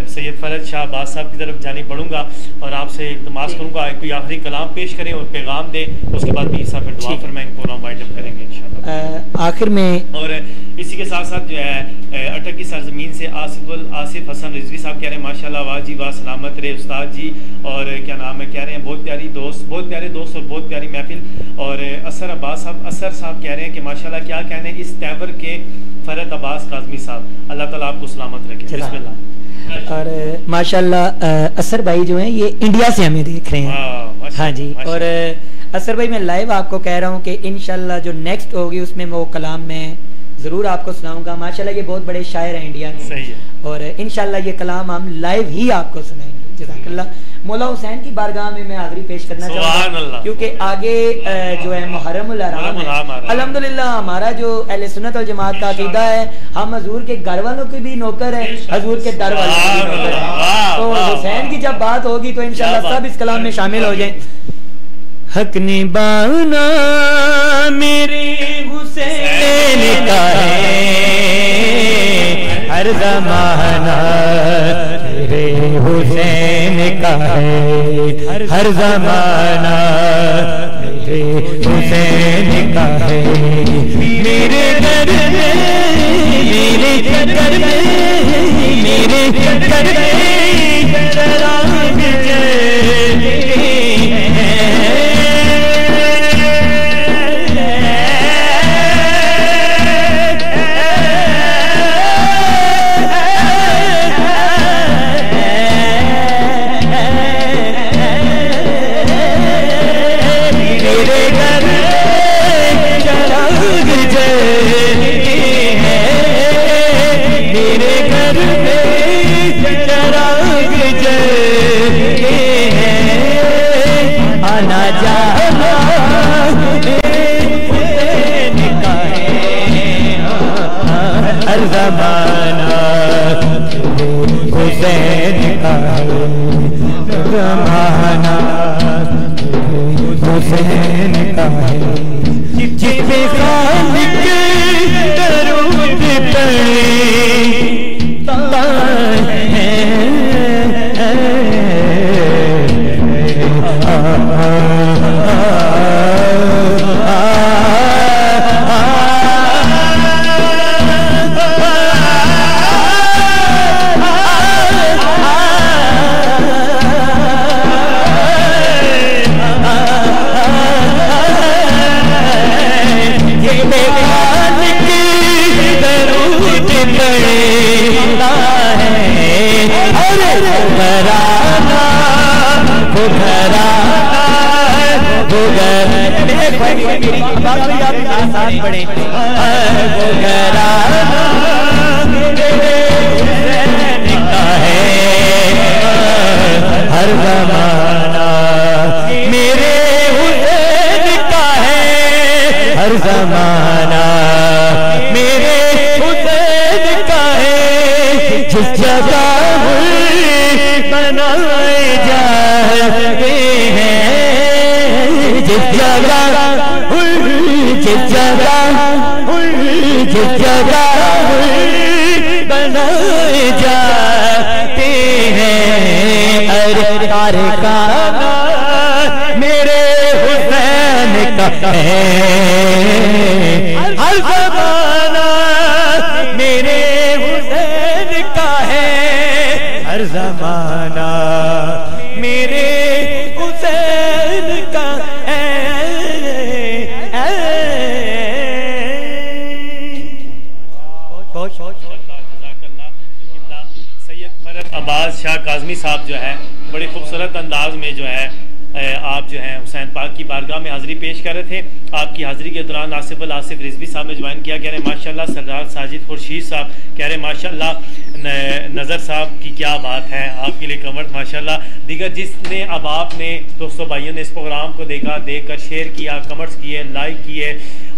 [SPEAKER 1] सैयद फरज शाह बाज साहब की तरफ जाने पढ़ूंगा और आपसे नमाज करूंगा, कोई आखिरी कलाम पेश करें और पैगाम दें, उसके बाद भी साहब दुआ फरमाएं, प्रोग्राम वाइंड अप करेंगे इंशाल्लाह
[SPEAKER 5] आखिर में।
[SPEAKER 1] और इसी के साथ साथ जो है अटक की सरजमीन से आसिफ हसन रिजवी साहब कह रहे हैं माशाल्लाह, वाह जी वाह, सलामत रहे उस्ताद जी, और क्या नाम है, कह रहे हैं बहुत प्यारी दोस्त, बहुत प्यारे दोस्त और बहुत प्यारी महफिल। और असर अब्बास साहब, असर साहब कह रहे हैं कि माशाल्लाह क्या कहने इस तैवर के फरत अब्बास काज़मी साहब, अल्लाह ताला आपको सलामत रखे। बिस्मिल्लाह।
[SPEAKER 5] और माशाल्लाह असर भाई जो हैं ये इंडिया से हमें देख रहे हैं। हाँ जी, और असर भाई मैं लाइव आपको कह रहा हूँ कि इंशाल्लाह जो नेक्स्ट होगी उसमें वो कलाम में जरूर आपको सुनाऊंगा। माशाल्लाह ये बहुत बड़े शायर हैं इंडिया में, सही है, और इंशाल्लाह ये कलाम हम लाइव ही आपको सुनाएंगे। जज़ाकल्लाह। मौला हुसैन की बारगाह में मैं हाज़िरी पेश करना चाहूँगा, क्योंकि आगे जो है मुहर्रमुल हराम है। अल्हम्दुलिल्लाह हमारा जो अहले सुन्नत वल जमात का अकीदा है, हम हजूर के घर वालों के भी नौकर है, हजूर के दर वालों के भी नौकर है। तो हुसैन की जब बात होगी तो इंशाल्लाह सब इस कलाम में शामिल हो जाए। हक निभाना मेरे हुसैन का है, हर ज़माना मेरे हुसैन का है, हर ज़माना मेरे हुसैन का है। मेरे घर में, मेरे घर में, मेरे घर में चराग जलते हैं।
[SPEAKER 3] जमाना हुसैन का जमाना हुसैन का है जिसे खालिक दरूद पढ़ता है हर जमाना मेरे हुसैन का है हर जमाना मेरे हुसैन का है जिस जगह बनाए जाते हैं जिस जगह बनाए जाते हैं अरे कारखाना मेरे हुसैन का है हर जमाना मेरे हुसैन का है हर जमाना मेरे हुसैन का है
[SPEAKER 1] अब्बास शाह काज़मी साहब जो है बड़े खूबसूरत अंदाज में जो है आप जो है हुसैन पाक की बारगाह में हाज़िरी पेश कर रहे थे। आपकी हाज़िरी के दौरान आसिफ रिजवी साहब ने ज्वाइन किया, कह रहे माशाल्लाह। सरदार साजिद खुर्शीद साहब कह रहे माशाल्लाह। नज़र साहब की क्या बात है, आपके लिए कमेंट माशाल्लाह। दीगर जिसने अब आपने दोस्तों भाइयों ने इस प्रोग्राम को देखकर शेयर किया, कमेंट्स किए, लाइक किए,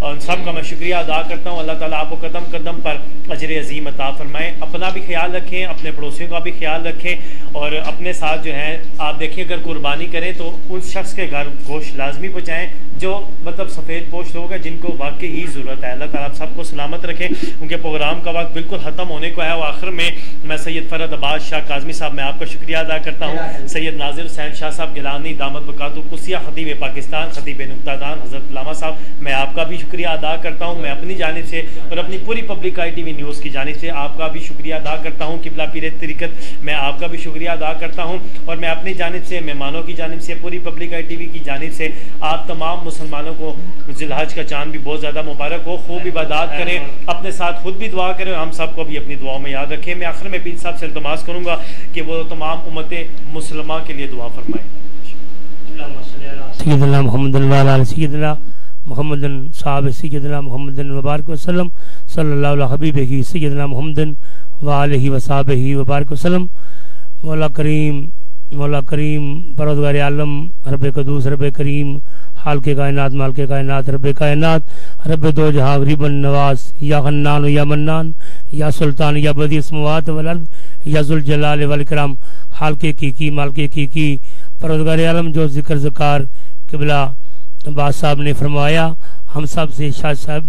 [SPEAKER 1] और सबका मैं शुक्रिया अदा करता हूँ। अल्लाह ताला आपको कदम कदम पर अजर अजीम अता फरमाएँ। अपना भी ख्याल रखें, अपने पड़ोसियों का भी ख्याल रखें, और अपने साथ जो है आप देखिए अगर कुर्बानी करें तो उस शख्स के घर गोश्त लाजमी पहुँचाएँ जो मतलब सफ़ेद पोश लोग हैं जिनको वाकई ही ज़रूरत है। अल्लाह ताला आप सबको सलामत रखें। उनके प्रोग्राम का वक्त बिल्कुल ख़त्म होने को है। और आखिर में मैं सैयद फ़रद अब्बास शाह काज़मी साहब मैं आपका शुक्रिया अदा करता हूँ। सैयद नाज़िर हुसैन शाह साहब गिलानी दामद बकातु कुसिया खतीब पाकिस्तान खतीब नुक्तादान हज़रत उल्लामा साहब मैं आपका भी शुक्रिया अदा करता हूँ। मैं अपनी जानिब से और अपनी पूरी पब्लिक ITV न्यूज़ की जानिब से आपका भी शुक्रिया अदा करता हूँ। किबला पीर तरीक़त मैं आपका भी शुक्रिया अदा करता हूँ। और मैं अपनी जानिब से, मेहमानों की जानिब से, पूरी पब्लिक ITV की जानिब से आप तमाम मुसलमानों को जिलहज का चांद भी बहुत ज़्यादा मुबारक हो। खूब इबादत करें, अपने साथ खुद भी दुआ करें, हम सबको भी अपनी दुआओं में याद रखें। मैं आखिर में पीर साहब से इल्तमास करूँगा कि वो तमाम उम्मत मुसलमान के लिए दुआ फरमाएं।
[SPEAKER 2] सय्यदना मुहम्मदन व अला सय्यदना मुहम्मदन साहब सय्यदना मुहम्मदन मुबारक वसल्लम सल्लल्लाहु अलैहि हबीबिही सय्यदना मुहम्मदन व आलिहि व सहाबिही व बारक वसल्लम। मौला करीम परवरदिगार आलम रब कदूस रब करीम हाल के कायनात माल के कायनात रब कायनात रब दो जहां गरीबन नवाज या हन्नान या मन्नान या सुल्तान या बदी समावात वल अर्द या जुल जलाल वल इकराम हाल के की माल के की परवरदिगार आलम जो जिक्र ज़कार किबला अब्बास साहब ने फरमाया, हम सब से शाह साहब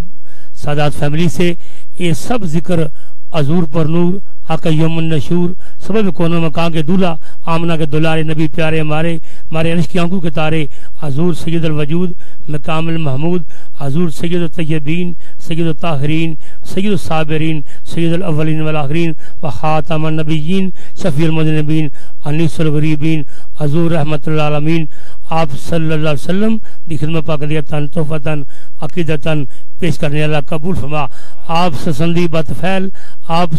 [SPEAKER 2] सादात फैमिली से ये सब जिक्र अजूर पर नूर आका यौमुन नशूर सबब कोनो मकान के दूल्हा आमना के दुलारे नबी प्यारे हमारे अर्श की आंखों के तारे हजूर सैयद अल वजूद मकामुल महमूद हजूर सैयद तय्यबीन सैयद ताहिरीन सैयद साबिरीन सैयद अल अव्वलीन वल आखिरीन व खातमुन नबिय्यीन शफीउल मुज़न्निबीन अनीसुल गरीबीन हजूर रहमतुल आलमीन आप सल्लल्लाहु अलैहि वसल्लम की खिदमत पाकदियतन तोहफतन अकीदतन पेश करने वाला कबूल फरमा। आप ससंदी बतफैल आप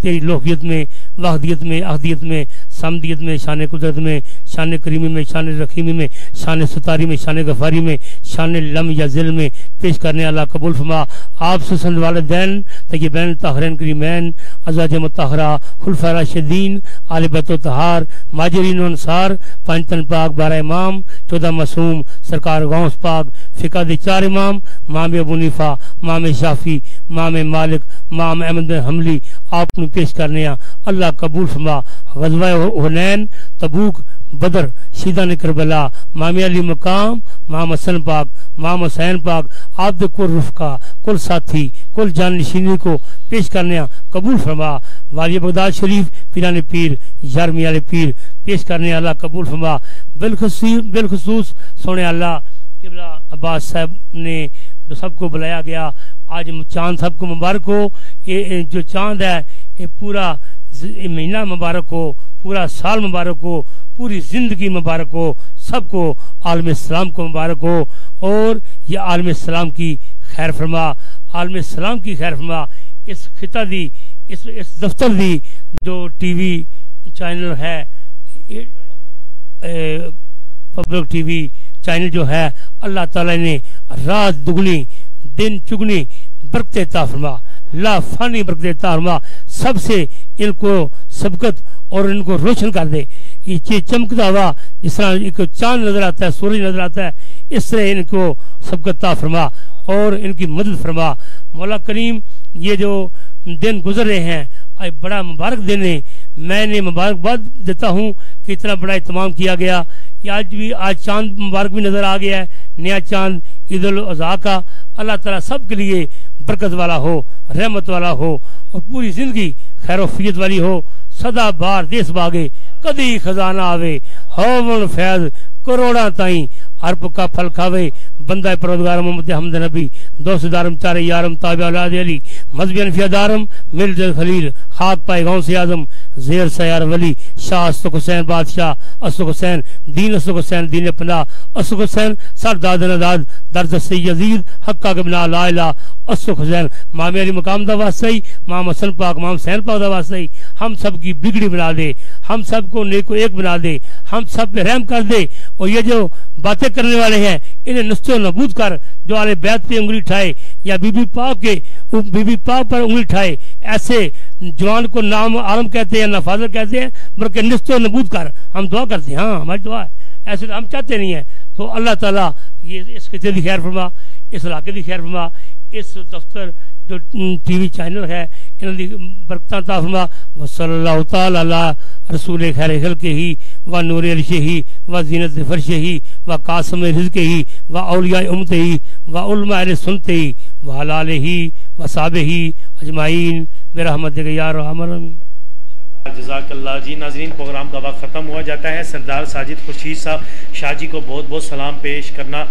[SPEAKER 2] तेरी लोहियत में वहदियत में अहदियत में समदियत में शान कुदरत में शान करीमी में शान रखीमी में शान सतारी में शान गफारी में शान लम या जिल में पेश करने अल्लाह कबूल फरमा। आप सुसंद वालिदैन तय्यबैन ताहिरीन करीमैन अज़वाज मुतहरा खुलफा राशिदीन आले बैत तहार माजरीन व अंसार पांच तन पाक 12 इमाम 14 मासूम सरकार गौस पाक फिका दे 4 इमाम इमाम अबू हनीफा इमाम शाफी इमाम मालिक इमाम अहमद हमली आपने पेश करने अल्लाह कबूल फरमा। ग़ज़वा हुनैन तबूक बदर शहीदान करबला मामी अली मकाम माम हसन पाक माम हुसैन पाक आब्द कुल रुफ़का कुल साथी कुल जाननशीनी को पेश करने कबूल फरमा। वाली बगदाद शरीफ पीरान पीर यारमी वाले पीर पेश करने अल्लाह कबूल फरमा। बिलखुसूस सोने अल्लाह किबला अब्बास साहब ने जो सबको बुलाया गया आज चांद सबको मुबारक हो। ये जो चांद है ये पूरा महीना मुबारक हो, पूरा साल मुबारक हो, पूरी जिंदगी मुबारक हो, सबको आलम इस्लाम को मुबारक हो और ये आलम इस्लाम की खैर फरमा, आलम इस्लाम की खैर फरमा। इस खिता दी इस दफ्तर दी जो टीवी चैनल है पब्लिक टीवी चैनल जो है अल्लाह ताला ने रात दुगनी दिन चुगनी बरकत अता फरमा, ला फानी बरकत अता फरमा। सबसे इनको सबकत और इनको रोशन कर दे। ये चमकता हुआ जिस तरह एक चांद नजर आता है, सूरज नजर आता है, इस तरह इनको सबकत अता फरमा और इनकी मदद फरमा। मौला करीम ये जो दिन गुजर रहे हैं आज बड़ा मुबारक दिन है। मैंने मुबारकबाद देता हूँ कि इतना बड़ा इत्माम किया गया। आज चांद मुबारक भी नजर आ गया है, नया चांद ईद उल अज़हा का। अल्लाह ताला सब के लिए बरकत वाला हो, रहमत वाला हो और पूरी जिंदगी खैरोफियत वाली हो। सदा बार देश बागे कदी खजाना आवे, हवन फैज करोड़ा ताई अर्प का फल खावे। बंदा परवरदिगार मोहम्मद हमद नबी दोस्तदारम चारे यारम ताबे औलाद अली मजबियन फियादारम मिल जल खलील खाक पाए गाँव से आजम जेर सयार वली शाह असुक हुसैन बादशाह असुक हुसैन दीन असुक हुसैन दीन पना असुक हुसैन सर दाद नदाद दर्द से यजीद हक्का के बिना ला इला असुक हुसैन माम अली मकाम दा वास्ते माम हसन पाक माम हुसैन पाक दा वास्ते हम सब की बिगड़ी बना दे, हम सबको नेको एक बना दे, हम सब पे रहम कर दे। और ये जो बातें करने वाले हैं इन्हें नुस्तो नबूद कर, जो आले बैत पे उंगली उठाए या बीबी पाक पर उंगली उठाए, ऐसे जवान को नाम आलम कहते हैं, नफाजर कहते हैं, बल्कि नुस्तो नबूद कर। हम दुआ करते हैं, हाँ हमारी दुआ है, ऐसे तो हम चाहते नहीं है। तो अल्लाह ताला ये इस खिते की खैर फरमा, इस इलाके की खैर फरमा, इस दफ्तर जो टीवी चैनल है इन्होंने बरकत अता फरमा। व सल्लल्लाहु तआला अला रसूल खैर खल्क़ ही व नूर अर्श ही व ज़ीनत फर्श ही व कासिम रिज़्क़ ही व औलिया उम्मत ही व उलमा अहले सुन्नत ही व अला आलिहि व सहाबिहि अजमाइन बिरहमतिक या अरहमर राहिमीन।
[SPEAKER 1] जज़ाकल्लाह जी। नाज़रीन प्रोग्राम का वक्त ख़त्म हुआ जाता है। सरदार साजिद खुर्शीद साहब शाह जी को बहुत बहुत सलाम पेश करना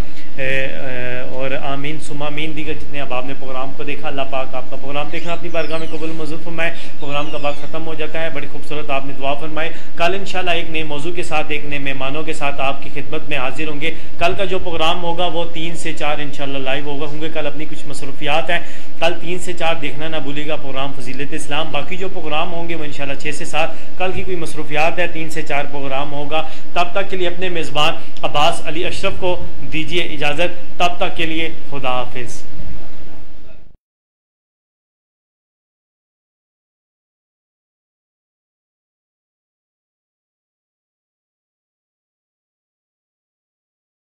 [SPEAKER 1] और आमीन सुमामीन दीगर जितने अहबाब ने प्रोग्राम को देखा, अल्लाह पाक आपका प्रोग्राम देखना अपनी बारगाह में कबूल मंजूर फरमाए। प्रोग्राम का वक्त ख़त्म हो जाता है, बड़ी खूबसूरत आपने दुआ फरमाए। कल इंशाल्लाह एक नए मौजू के साथ एक नए मेहमानों के साथ आपकी खिदमत में हाजिर होंगे। कल का जो प्रोग्राम होगा वो 3 से 4 इंशाल्लाह लाइव होंगे। कल अपनी कुछ मसरूफियात हैं, कल 3 से 4 देखना ना भूलिएगा प्रोग्राम फजीलत इस्लाम। बाकी जो प्रोग्राम होंगे वो इंशाल्लाह 6 से 7। कल की कोई मसरूफियात है, 3 से 4 प्रोग्राम होगा। तब तक के लिए अपने मेज़बान अब्बास अली अशरफ को दीजिए इजाज़त। तब तक के लिए खुदा हाफिज़।